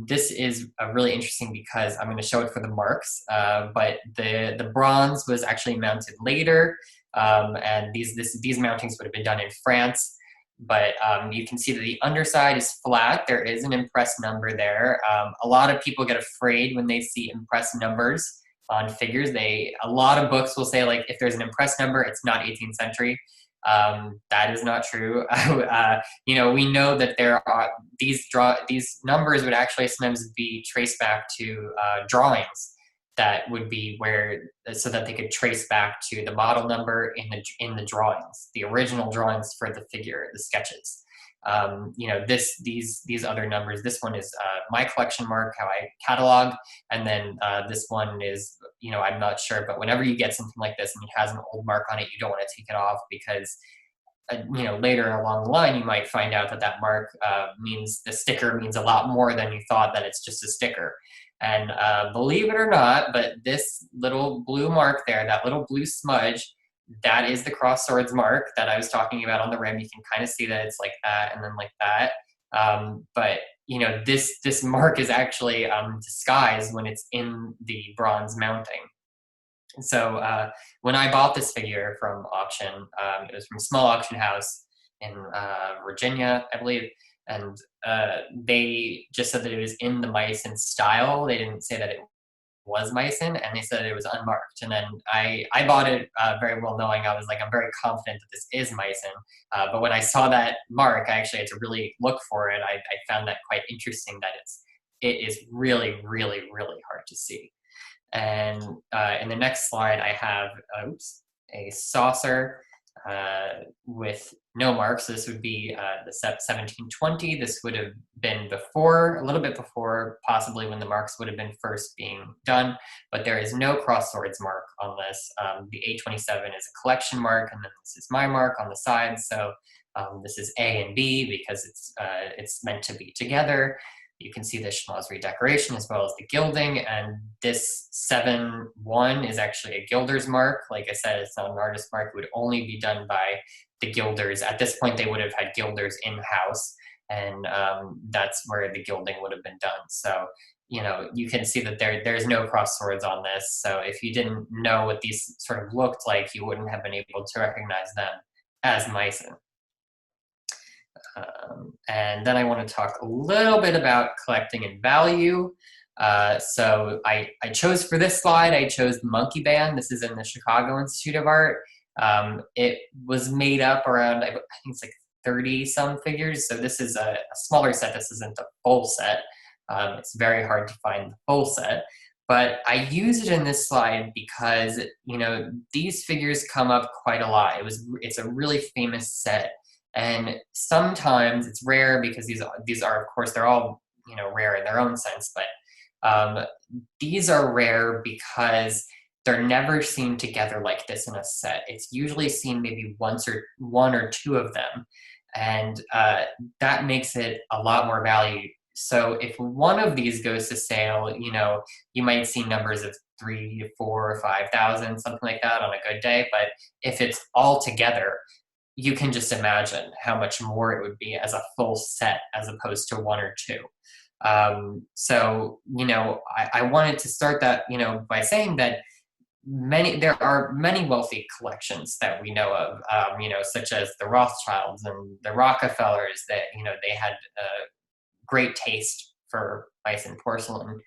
this is really interesting because I'm going to show it for the marks, but the bronze was actually mounted later, and these mountings would have been done in France. But you can see that the underside is flat. There is an impressed number there. A lot of people get afraid when they see impressed numbers on figures. A lot of books will say, like, if there's an impressed number, it's not 18th century. That is not true. You know, we know that there are these numbers would actually sometimes be traced back to drawings that would be where, so that they could trace back to the model number in the drawings, the original drawings for the figure, the sketches. You know, these other numbers, this one is my collection mark, how I catalog, and then this one is, you know, I'm not sure, but whenever you get something like this and it has an old mark on it, you don't want to take it off, because you know, later along the line you might find out that that mark means, the sticker means a lot more than you thought, that it's just a sticker. And believe it or not, but this little blue mark there, that little blue smudge, that is the cross swords mark that I was talking about on the rim. You can kind of see that it's like that and then like that. But you know, this mark is actually disguised when it's in the bronze mounting. So when I bought this figure from auction, it was from a small auction house in Virginia, I believe. And they just said that it was in the Meissen style. They didn't say that it was Meissen, and they said it was unmarked. And then I bought it very well knowing, I was like, I'm very confident that this is Meissen. But when I saw that mark, I actually had to really look for it. I found that quite interesting, that it is really, really, really hard to see. And in the next slide, I have a saucer with no marks. So this would be the 1720. This would have been before, a little bit before, possibly when the marks would have been first being done, but there is no cross swords mark on this. The 827 is a collection mark, and then this is my mark on the side. So this is A and B because it's meant to be together. You can see the schmalz redecoration as well as the gilding, and this 7-1 is actually a gilder's mark. Like I said, it's not an artist mark. It would only be done by the gilders. At this point, they would have had gilders in-house, and that's where the gilding would have been done. So, you know, you can see that there's no cross swords on this. So if you didn't know what these sort of looked like, you wouldn't have been able to recognize them as Meissen. And then I want to talk a little bit about collecting and value. So I chose for this slide, I chose the Monkey Band. This is in the Chicago Institute of Art. It was made up around, I think it's like 30 some figures. So this is a smaller set. This isn't a full set. It's very hard to find the full set. But I use it in this slide because, you know, these figures come up quite a lot. It's a really famous set. And sometimes it's rare because these are, of course, they're all, you know, rare in their own sense, but these are rare because they're never seen together like this in a set. It's usually seen maybe one or two of them, and that makes it a lot more value. So if one of these goes to sale, you know, you might see numbers of 3 to 4 or 5,000, something like that on a good day. But if it's all together, you can just imagine how much more it would be as a full set as opposed to one or two. So, you know, I wanted to start that, you know, by saying that there are many wealthy collections that we know of, you know, such as the Rothschilds and the Rockefellers, that, you know, they had great taste for Meissen porcelain.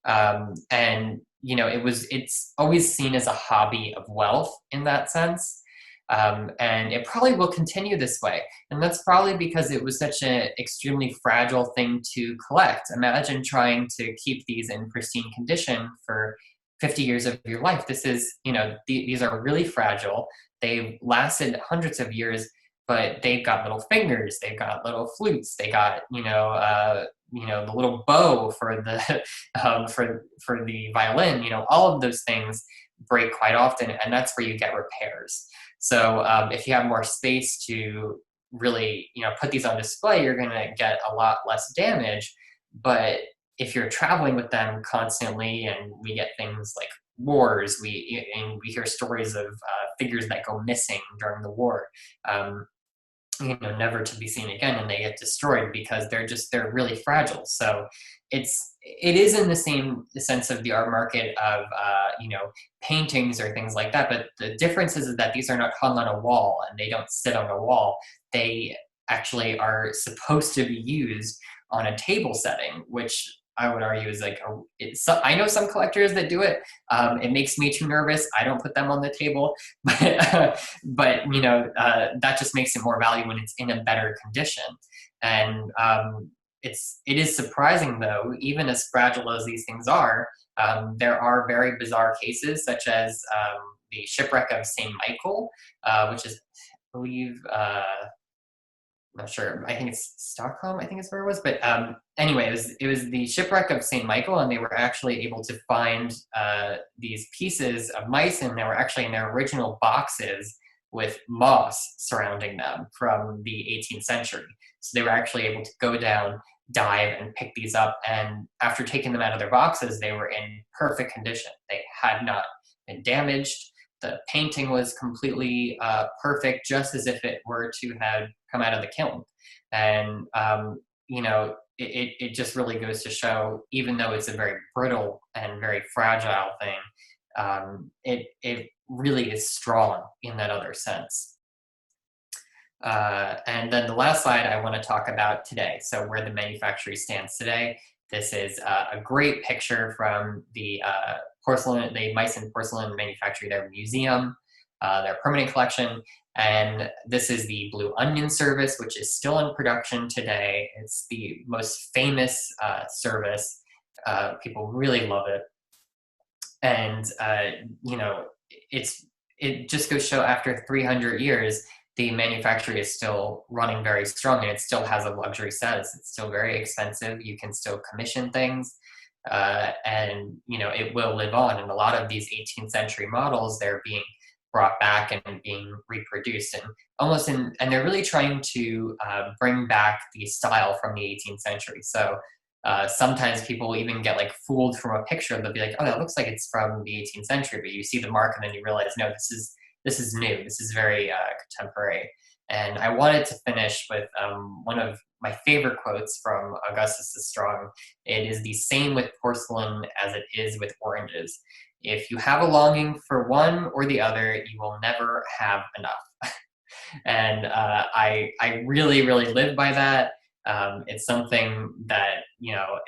And, you know, it's always seen as a hobby of wealth in that sense. And it probably will continue this way. And that's probably because it was such an extremely fragile thing to collect. Imagine trying to keep these in pristine condition for 50 years of your life. This is, you know, these are really fragile. They've lasted hundreds of years, but they've got little fingers, they've got little flutes, they got, you know, the little bow for the, for the violin, you know, all of those things break quite often, and that's where you get repairs. So if you have more space to really, you know, put these on display, you're going to get a lot less damage. But if you're traveling with them constantly, and we get things like wars, we hear stories of figures that go missing during the war, you know, never to be seen again, and they get destroyed because they're really fragile. So it is in the same sense of the art market of you know, paintings or things like that, but the difference is that these are not hung on a wall and they don't sit on a wall. They actually are supposed to be used on a table setting, which I would argue is like, I know some collectors that do it. It makes me too nervous. I don't put them on the table, but you know, that just makes it more valuable when it's in a better condition. And it is surprising though, even as fragile as these things are, there are very bizarre cases such as the shipwreck of St. Michael, which is, I believe, I'm not sure. I think it's Stockholm, I think is where it was. But anyway, it was the shipwreck of St. Michael, and they were actually able to find these pieces of Meissen that were actually in their original boxes with moss surrounding them from the 18th century. So they were actually able to go down, dive, and pick these up. And after taking them out of their boxes, they were in perfect condition. They had not been damaged. The painting was completely perfect, just as if it were to have come out of the kiln. And, you know, it just really goes to show, even though it's a very brittle and very fragile thing, it really is strong in that other sense. And then the last slide I want to talk about today. So where the manufacturer stands today. This is a great picture from the Meissen porcelain manufacturer, their museum, their permanent collection. And this is the Blue Onion service, which is still in production today. It's the most famous service. People really love it. And, you know, it just goes to show after 300 years, the manufacturer is still running very strong, and it still has a luxury status. It's still very expensive. You can still commission things, and you know, it will live on. And a lot of these 18th century models, they're being brought back and being reproduced, and they're really trying to bring back the style from the 18th century. So sometimes people will even get like fooled from a picture. They'll be like, "Oh, that looks like it's from the 18th century," but you see the mark, and then you realize, no, this is new. This is very contemporary. And I wanted to finish with one of my favorite quotes from Augustus the Strong. It is the same with porcelain as it is with oranges. If you have a longing for one or the other, you will never have enough. And I really, really live by that. It's something that, you know,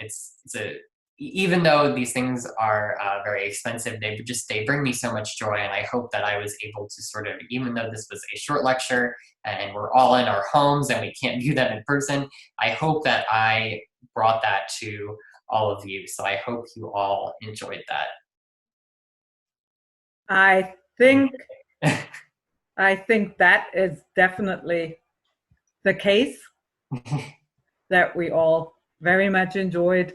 even though these things are very expensive, they bring me so much joy. And I hope that I was able to sort of, even though this was a short lecture and we're all in our homes and we can't view them in person, I hope that I brought that to all of you. So I hope you all enjoyed that. I think that is definitely the case, that we all very much enjoyed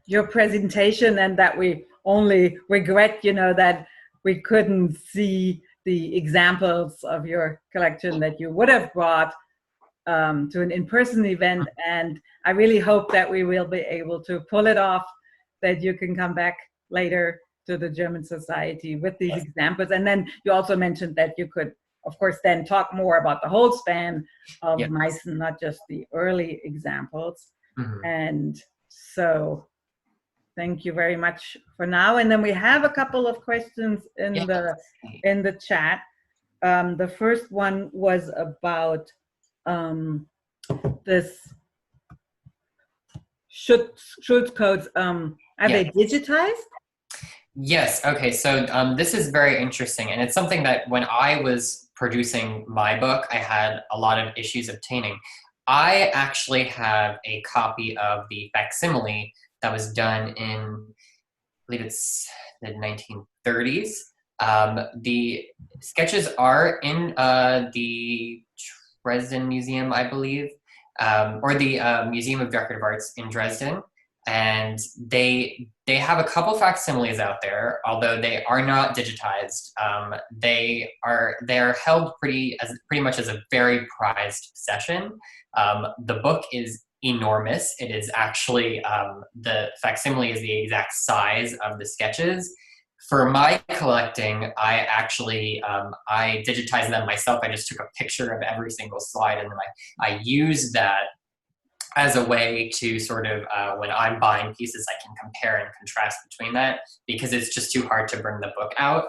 your presentation, and that we only regret, you know, that we couldn't see the examples of your collection that you would have brought to an in-person event. And I really hope that we will be able to pull it off, that you can come back later to the German Society with these examples. And then you also mentioned that you could, of course, then talk more about the whole span of Meissen, not just the early examples. Mm-hmm. And so thank you very much for now. And then we have a couple of questions in the chat. The first one was about this Schultz codes. Are they digitized? Yes. Okay. So this is very interesting, and it's something that when I was producing my book, I had a lot of issues obtaining. I actually have a copy of the facsimile that was done in, I believe it's the 1930s. The sketches are in the Dresden Museum, I believe, or the Museum of Decorative Arts in Dresden. And they have a couple facsimiles out there, although they are not digitized. They are held pretty much as a very prized possession. The book is enormous. It is actually, the facsimile is the exact size of the sketches. For my collecting, I actually, I digitized them myself. I just took a picture of every single slide, and then I used that as a way to sort of, when I'm buying pieces, I can compare and contrast between that, because it's just too hard to bring the book out.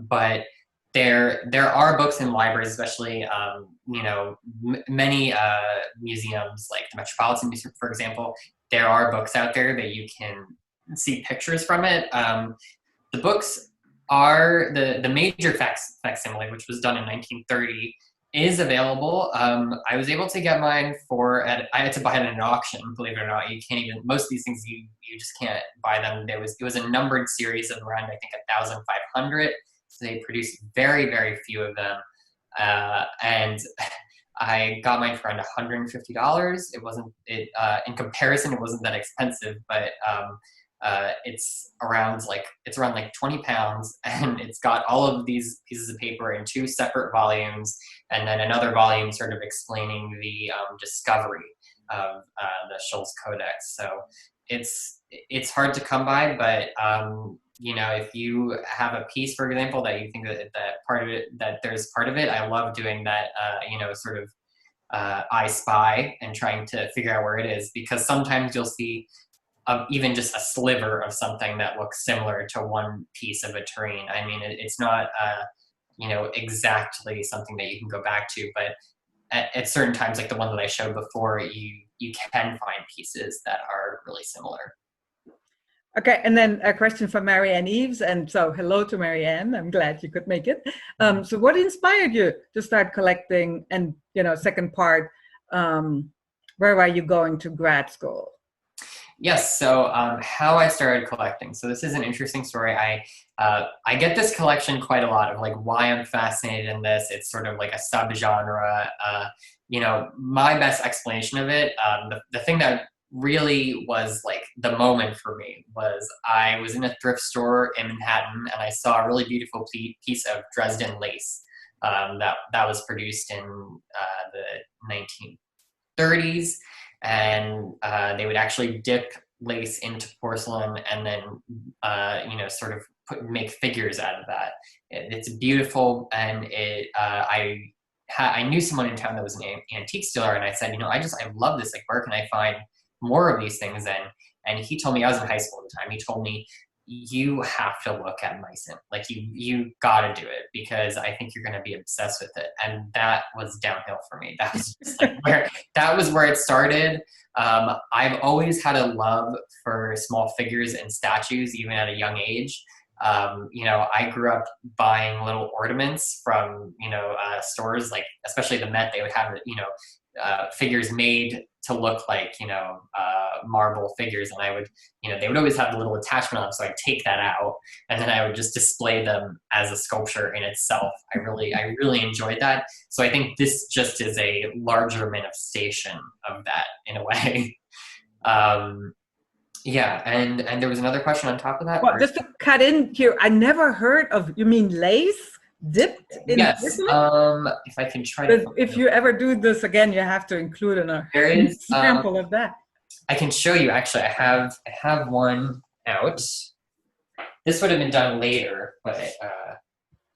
But there are books in libraries, especially, you know, many museums like the Metropolitan Museum, for example, there are books out there that you can see pictures from it. The books are the major facsimile, which was done in 1930, is available. I was able to get mine I had to buy it at an auction, believe it or not. You can't even, most of these things you just can't buy them. It was a numbered series of around, I think, 1,500. So they produced very, very few of them. And I got mine for around $150. In comparison, it wasn't that expensive, but it's around like 20 pounds, and it's got all of these pieces of paper in 2 separate volumes, and then another volume sort of explaining the discovery of the Schultz Codex. So it's hard to come by, but if you have a piece, for example, that you think that there's part of it, I love doing that. Sort of I spy and trying to figure out where it is, because sometimes you'll see even just a sliver of something that looks similar to one piece of a terrain. I mean, it's not, exactly something that you can go back to, but at certain times, like the one that I showed before, you can find pieces that are really similar. Okay, and then a question from Marianne Eves. And so hello to Marianne, I'm glad you could make it. So what inspired you to start collecting? And, second part, where are you going to grad school? Yes, so how I started collecting. So this is an interesting story. I get this collection quite a lot of like why I'm fascinated in this. It's sort of like a subgenre. My best explanation of it, the thing that really was like the moment for me was I was in a thrift store in Manhattan, and I saw a really beautiful piece of Dresden lace that was produced in the 1930s. And they would actually dip lace into porcelain and then, sort of make figures out of that. It's beautiful, and I knew someone in town that was an antique dealer, and I said, I love this. Like, where can I find more of these things? And he told me, I was in high school at the time. He told me, you have to look at Meissen. Like you got to do it, because I think you're going to be obsessed with it. And that was downhill for me. That was just like that was where it started. I've always had a love for small figures and statues, even at a young age. I grew up buying little ornaments from, stores, like especially the Met. They would have, figures made to look like, marble figures. And I would, they would always have a little attachment on them. So I'd take that out, and then I would just display them as a sculpture in itself. I really enjoyed that. So I think this just is a larger manifestation of that in a way. Yeah, and there was another question on top of that. Well, just to cut in here, I never heard of, you mean lace dipped in porcelain? If I can try to. If you ever do this again, you have to include an example of that. I can show you. Actually, I have one out. This would have been done later, but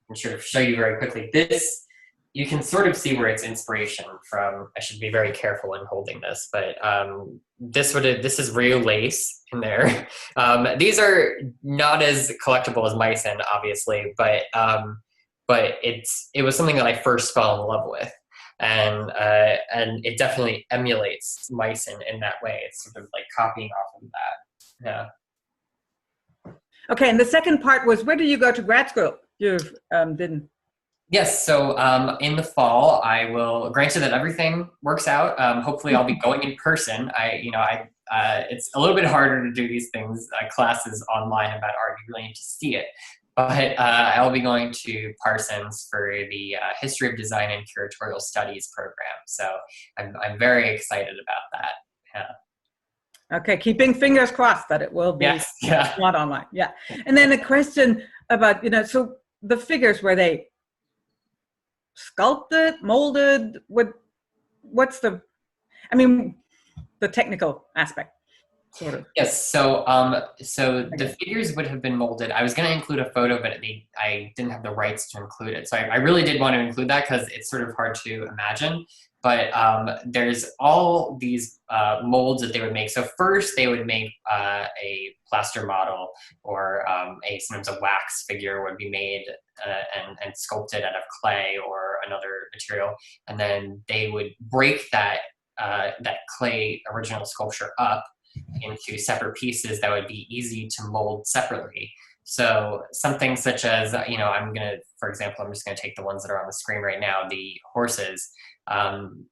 I'm sure to show you very quickly. This, you can sort of see where it's inspiration from. I should be very careful in holding this, but this is real lace in there. These are not as collectible as Meissen, obviously, but it was something that I first fell in love with, and it definitely emulates Meissen in that way. It's sort of like copying off of that. Yeah. Okay, and the second part was, where do you go to grad school? You didn't. Yes, so in the fall, I will, granted that everything works out, hopefully I'll be going in person. It's a little bit harder to do these things, classes online about art. You really need to see it. But I'll be going to Parsons for the History of Design and Curatorial Studies program. So I'm very excited about that. Yeah. Okay, keeping fingers crossed that it will be not online. Yeah. And then a question about, so the figures, were they sculpted, molded? What's the technical aspect? Sort of. Yes, so the figures would have been molded. I was going to include a photo, but I didn't have the rights to include it. So I really did want to include that because it's sort of hard to imagine. But there's all these molds that they would make. So first they would make a plaster model, or sometimes a wax figure would be made and sculpted out of clay or another material. And then they would break that clay original sculpture up into separate pieces that would be easy to mold separately. So something such as, for example, I'm just gonna take the ones that are on the screen right now, the horses. I'm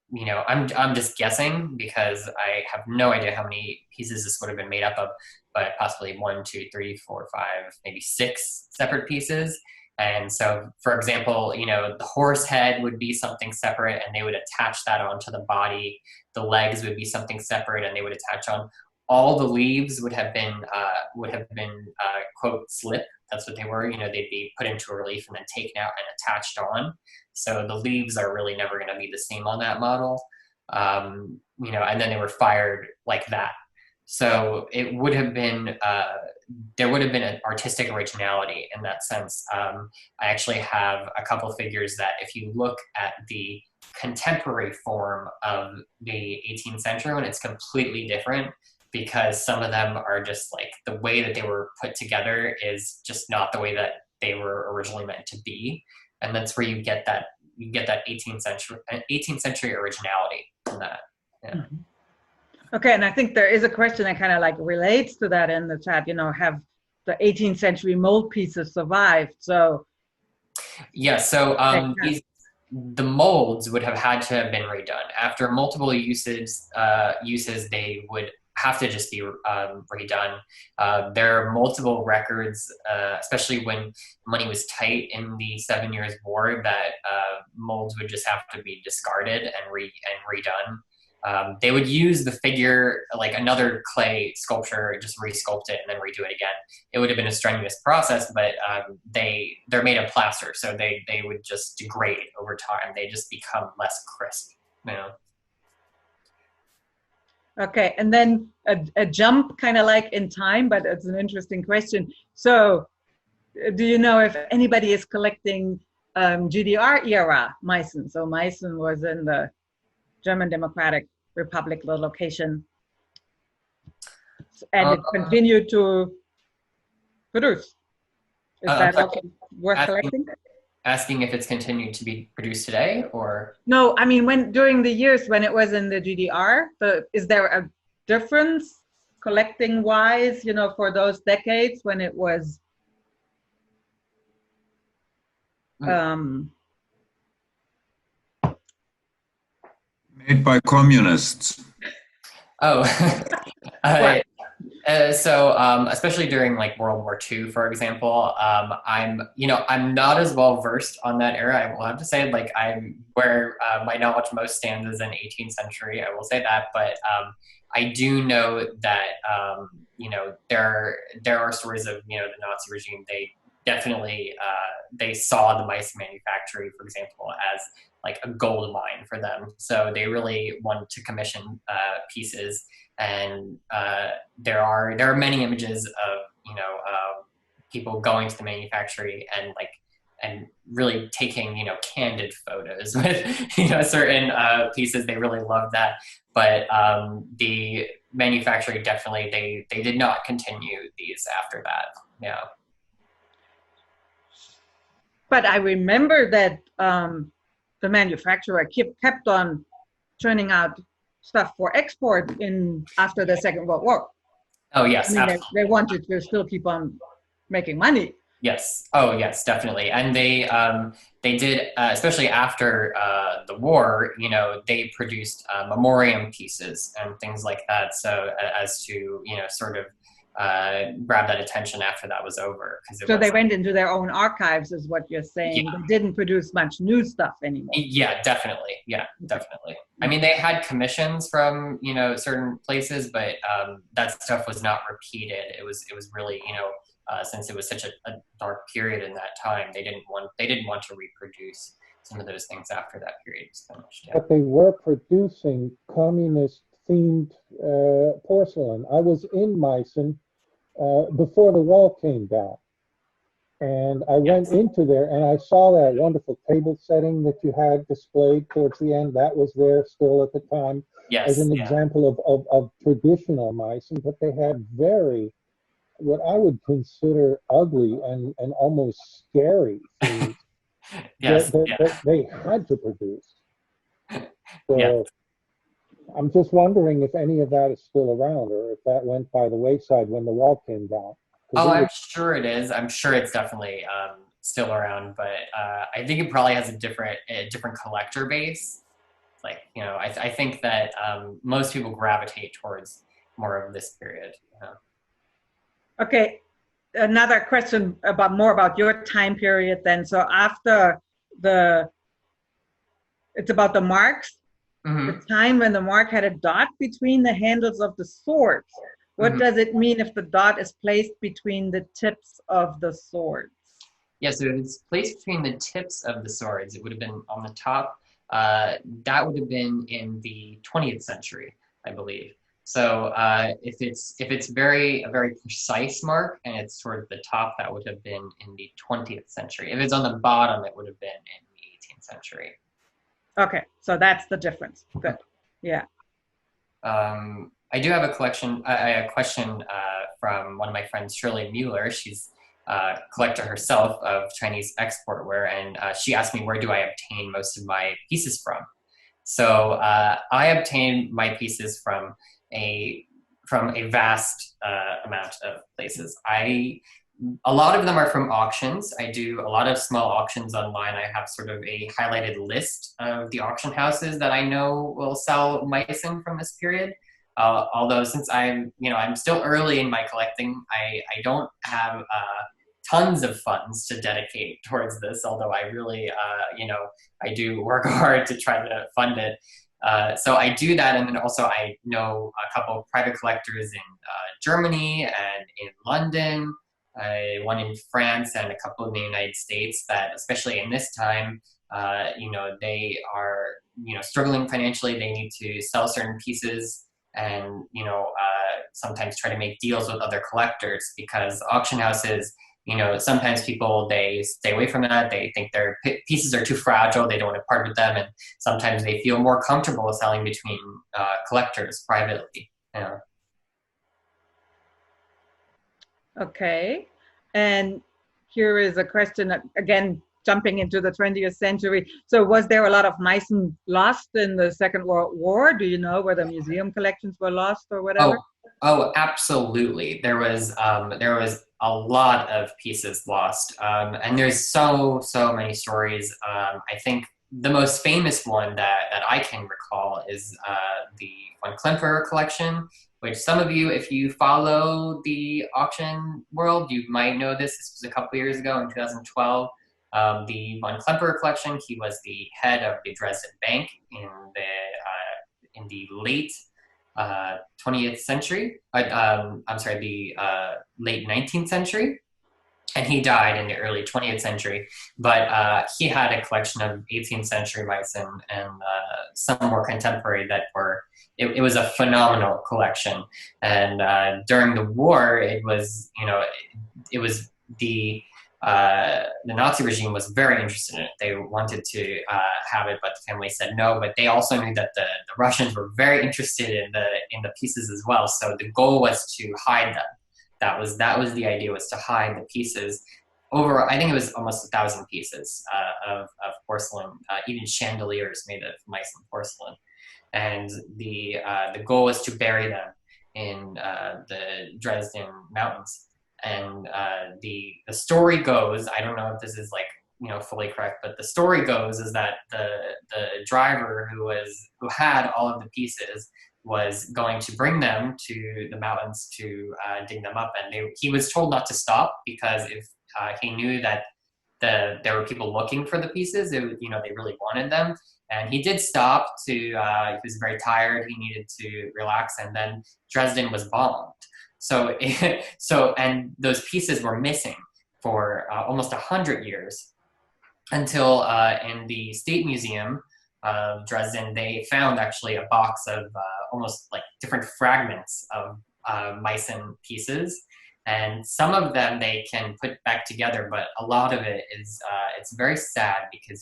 just guessing because I have no idea how many pieces this would have been made up of, but possibly 1, 2, 3, 4, 5, maybe 6 separate pieces. And so, for example, the horse head would be something separate, and they would attach that onto the body. The legs would be something separate, and they would attach on. All the leaves would have been quote slip. That's what they were. They'd be put into a relief and then taken out and attached on. So the leaves are really never going to be the same on that model. And then they were fired like that. So it would have been there would have been an artistic originality in that sense. I actually have a couple of figures that, if you look at the contemporary form of the 18th century one, it's completely different, because some of them are just like, the way that they were put together is just not the way that they were originally meant to be. And that's where you get that 18th century originality in that. Yeah. Mm-hmm. Okay, and I think there is a question that kind of like relates to that in the chat. Have the 18th century mold pieces survived? So yeah, so the molds would have had to have been redone after multiple uses. They would have to just be redone. There are multiple records, especially when money was tight in the 7 Years' War, that molds would just have to be discarded and redone. They would use the figure, like another clay sculpture, just resculpt it and then redo it again. It would have been a strenuous process, but they're made of plaster, so they would just degrade over time. They just become less crisp, Okay, and then a jump kind of like in time, but it's an interesting question. So do you know if anybody is collecting GDR era Meissen? So Meissen was in the German Democratic Republic, the location, and it continued to produce. Is that also worth collecting? Asking if it's continued to be produced today, or? No, I mean, during the years when it was in the GDR, is there a difference collecting wise, for those decades when it was made by communists? Oh, especially during like World War II, for example, I'm not as well versed on that era. I will have to say, like, I'm where my knowledge most stands is in 18th century. I will say that, but I do know that there are stories of the Nazi regime. They definitely they saw the Meissen manufactory, for example, as like a gold mine for them. So they really wanted to commission pieces, and there are many images of people going to the manufactory and really taking candid photos with certain pieces. They really loved that, but the manufacturer definitely they did not continue these after that. Yeah. But I remember that the manufacturer kept on churning out stuff for export after the Second World War. Oh yes, I mean, they wanted to still keep on making money. Yes. Oh yes, definitely. And they did, especially after the war. They produced memoriam pieces and things like that. So as to sort of grab that attention after that was over. So they went into their own archives, is what you're saying. Yeah. They didn't produce much new stuff anymore. Yeah, definitely. Yeah, definitely. I mean, they had commissions from certain places, but that stuff was not repeated. It was really since it was such a dark period in that time, they didn't want to reproduce some of those things after that period was finished. Yeah. But they were producing communist-themed porcelain. I was in Meissen before the wall came down, and I went into there and I saw that wonderful table setting that you had displayed towards the end. That was there still at the time as an example of traditional Meissen, but they had what I would consider ugly and almost scary things that they had to produce. So, I'm just wondering if any of that is still around or if that went by the wayside when the wall came down. 'Cause Oh, it I'm was- sure it is. I'm sure it's definitely still around, but I think it probably has a different collector base. Like, you know, I think that most people gravitate towards more of this period. You know? Okay, another question about more about your time period then. So after it's about the marks, Mm-hmm. the time when the mark had a dot between the handles of the swords. What Mhm. does it mean if the dot is placed between the tips of the swords? Yeah, so if it's placed between the tips of the swords, it would have been on the top. That would have been in the 20th century, I believe. So if it's a very precise mark and it's toward the top, that would have been in the 20th century. If it's on the bottom, it would have been in the 18th century. Okay, so that's the difference. Good. Yeah. I do have a question from one of my friends, Shirley Mueller. She's a collector herself of Chinese exportware, and she asked me where do I obtain most of my pieces from. So I obtain my pieces from a vast amount of places. A lot of them are from auctions. I do a lot of small auctions online. I have sort of a highlighted list of the auction houses that I know will sell Meissen from this period. Although since I'm still early in my collecting, I don't have tons of funds to dedicate towards this. Although I really, I do work hard to try to fund it. So I do that, and then also I know a couple of private collectors in Germany and in London. One in France and a couple in the United States that, especially in this time, they are, struggling financially. They need to sell certain pieces and, sometimes try to make deals with other collectors because auction houses, sometimes people, they stay away from that. They think their pieces are too fragile. They don't want to part with them. And sometimes they feel more comfortable selling between collectors privately. Okay. And here is a question, again, jumping into the 20th century. So was there a lot of Meissen lost in the Second World War? Do you know whether museum collections were lost or whatever? Oh, absolutely. There was a lot of pieces lost. And there's so many stories. I think the most famous one that I can recall is the von Klemperer collection, which some of you, if you follow the auction world, you might know this. This was a couple years ago in 2012. The von Klemperer collection, he was the head of the Dresden Bank in the late 20th century. The late 19th century. And he died in the early 20th century. But he had a collection of 18th century Meissen and some more contemporary that were, it was a phenomenal collection. And during the war, it was the Nazi regime was very interested in it. They wanted to have it, but the family said no. But they also knew that the Russians were very interested in the pieces as well. So the goal was to hide them. That was the idea, was to hide the pieces. I think it was almost 1,000 pieces of porcelain, even chandeliers made of Meissen porcelain. And the goal was to bury them in the Dresden mountains. And the story goes, I don't know if this is fully correct, but the story goes is that the driver who had all of the pieces was going to bring them to the mountains to dig them up, and he was told not to stop because if he knew that there were people looking for the pieces, they really wanted them. And he did stop he was very tired, he needed to relax, and then Dresden was bombed. So and those pieces were missing for almost 100 years until in the State Museum of Dresden, they found actually a box of almost like different fragments of Meissen pieces. And some of them they can put back together, but a lot of it is, it's very sad because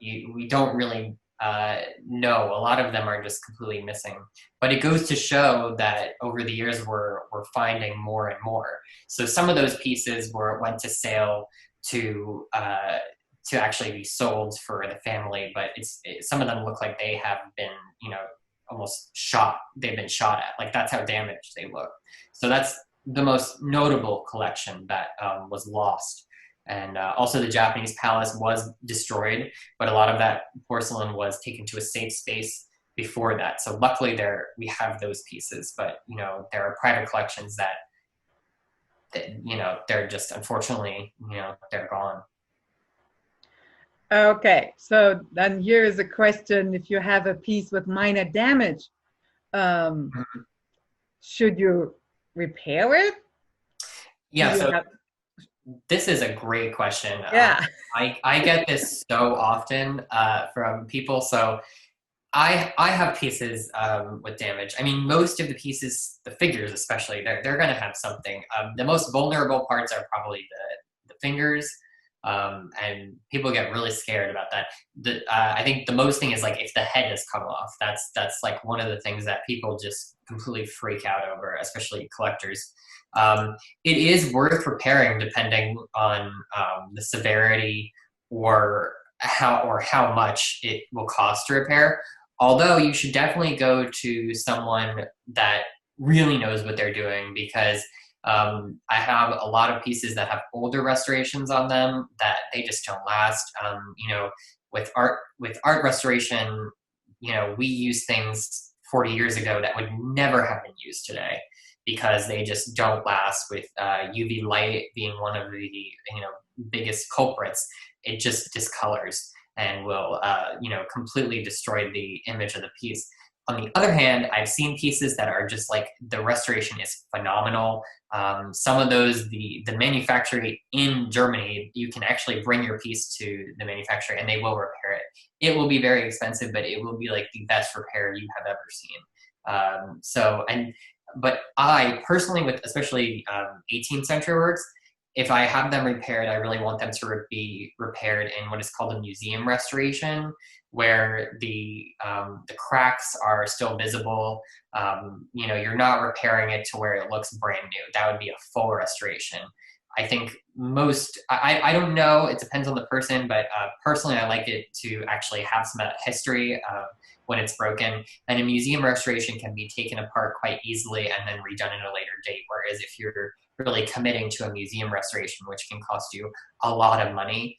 we don't really know. A lot of them are just completely missing. But it goes to show that over the years we're finding more and more. So some of those pieces went to sale to actually be sold for the family, but some of them look like they have been almost shot. They've been shot at. Like that's how damaged they look. So that's the most notable collection that was lost. And also the Japanese palace was destroyed, but a lot of that porcelain was taken to a safe space before that. So luckily we have those pieces, but you know, there are private collections that you know, they're just unfortunately, you know, they're gone. Okay, so then here is a question: if you have a piece with minor damage, should you repair it? Yeah, so this is a great question. Yeah. I get this so often from people. So I have pieces with damage. I mean, most of the pieces, the figures especially, they're going to have something. The most vulnerable parts are probably the fingers, and people get really scared about that. I think the most thing is like if the head has come off. That's like one of the things that people just completely freak out over, especially collectors. It is worth repairing depending on the severity or how much it will cost to repair. Although you should definitely go to someone that really knows what they're doing, because I have a lot of pieces that have older restorations on them that they just don't last. You know, with art restoration, you know, we use things 40 years ago that would never have been used today because they just don't last. With UV light being one of the, you know, biggest culprits, it just discolors and will, you know, completely destroy the image of the piece. On the other hand, I've seen pieces that are just like, the restoration is phenomenal. Some of those, the manufacturer in Germany, you can actually bring your piece to the manufacturer and they will repair it. It will be very expensive, but it will be like the best repair you have ever seen. But I personally, with especially 18th century works, if I have them repaired, I really want them to be repaired in what is called a museum restoration, where the cracks are still visible. You know, you're not repairing it to where it looks brand new. That would be a full restoration. I think I don't know, it depends on the person, but personally I like it to actually have some of that history when it's broken. And a museum restoration can be taken apart quite easily and then redone at a later date. Whereas if you're really committing to a museum restoration, which can cost you a lot of money,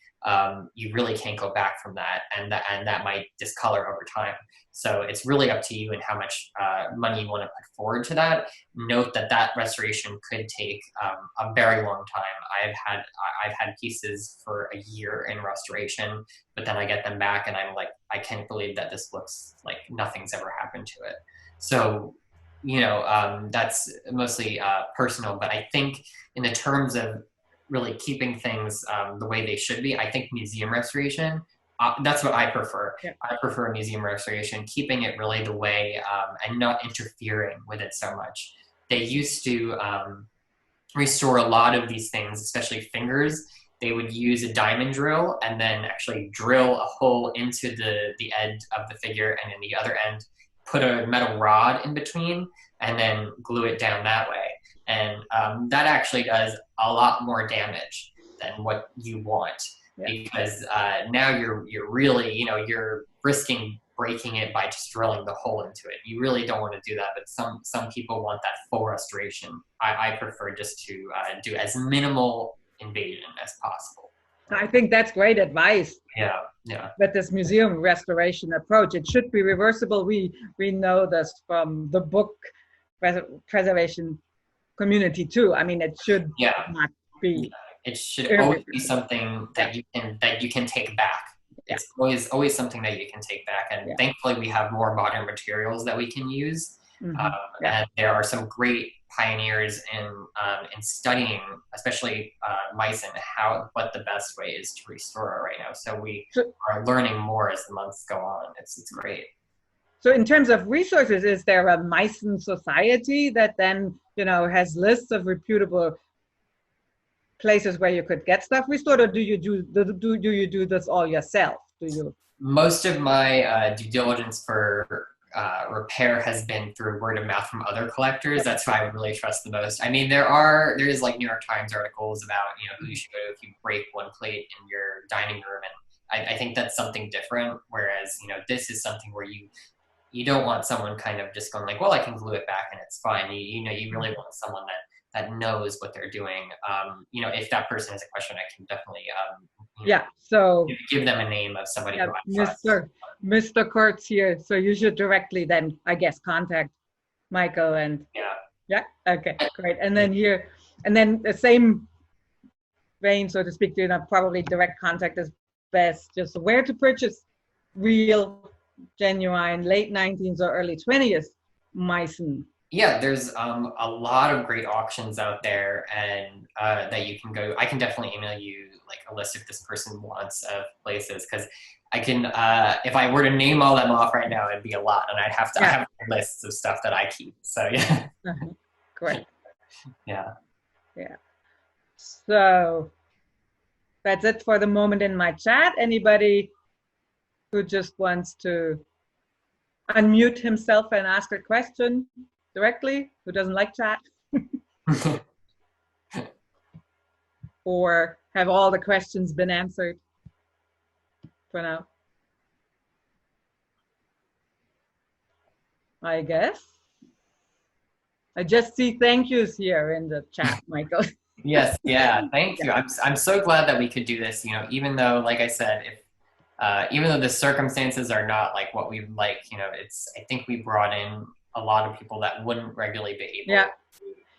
you really can't go back from that, and that might discolor over time. So it's really up to you and how much money you want to put forward to that. Note that restoration could take a very long time. I've had pieces for a year in restoration, but then I get them back and I'm like, I can't believe that this looks like nothing's ever happened to it. So, you know, that's mostly personal, but I think in the terms of really keeping things the way they should be, I think museum restoration, that's what I prefer. Yeah. I prefer museum restoration, keeping it really the way and not interfering with it so much. They used to restore a lot of these things, especially fingers. They would use a diamond drill and then actually drill a hole into the end of the figure, and in the other end, put a metal rod in between and then glue it down that way. And that actually does a lot more damage than what you want. Yeah. Because now you're really, you know, you're risking breaking it by just drilling the hole into it. You really don't want to do that, but some people want that full restoration. I prefer just to do as minimal invasion as possible. I think that's great advice. Yeah, yeah. With this museum restoration approach, it should be reversible. We know this from the book preservation community too. I mean, it should not be. It should always be something that you can take back. Yeah. It's always something that you can take back, and thankfully we have more modern materials that we can use. And there are some great pioneers in studying, especially Meissen, what the best way is to restore it right now. So we are learning more as the months go on. It's great. So in terms of resources, is there a Meissen society that then, you know, has lists of reputable places where you could get stuff restored, or do you do this all yourself? Most of my due diligence for repair has been through word of mouth from other collectors. That's who I would really trust the most. I mean, there is like New York Times articles about, you know, who you should go to if you break one plate in your dining room, and I think that's something different. Whereas, you know, this is something where you you don't want someone kind of just going like, well, I can glue it back and it's fine. You know, you really want someone that knows what they're doing. You know, if that person has a question, I can definitely so give them a name of somebody who I trust. Mr. Kurtz here. So you should directly then, I guess, contact Michael and okay, great. And then here, and then the same vein, so to speak, you know, probably direct contact is best. Just where to purchase real, genuine, late 19th or early 20th Meissen. Yeah, there's a lot of great auctions out there, and that you can go. I can definitely email you like a list if this person wants of places, because I can. If I were to name all them off right now, it'd be a lot, and I'd have to have lists of stuff that I keep. So yeah. Great. Yeah. So that's it for the moment in my chat. Anybody who just wants to unmute himself and ask a question directly, who doesn't like chat? Or have all the questions been answered for now? I guess. I just see thank yous here in the chat, Michael. Yes, yeah, thank you. I'm so glad that we could do this, you know, even though, like I said, if even though the circumstances are not like what we like, you know, I think we brought in a lot of people that wouldn't regularly be able to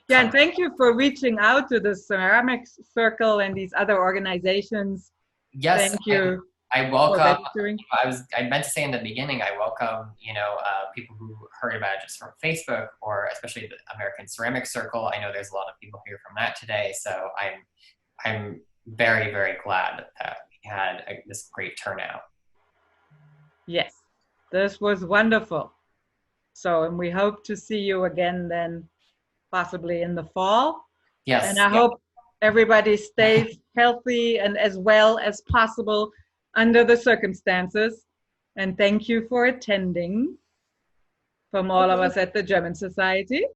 Yeah, and thank you for reaching out to the Ceramics Circle and these other organizations. Yes, thank you. I welcome. I meant to say in the beginning, I welcome, you know, people who heard about it just from Facebook, or especially the American Ceramics Circle. I know there's a lot of people here from that today, so I'm very, very glad that we had this great turnout. Yes, this was wonderful. So, and we hope to see you again then, possibly in the fall. Yes. And I hope everybody stays healthy and as well as possible under the circumstances. And thank you for attending from all of us at the German Society.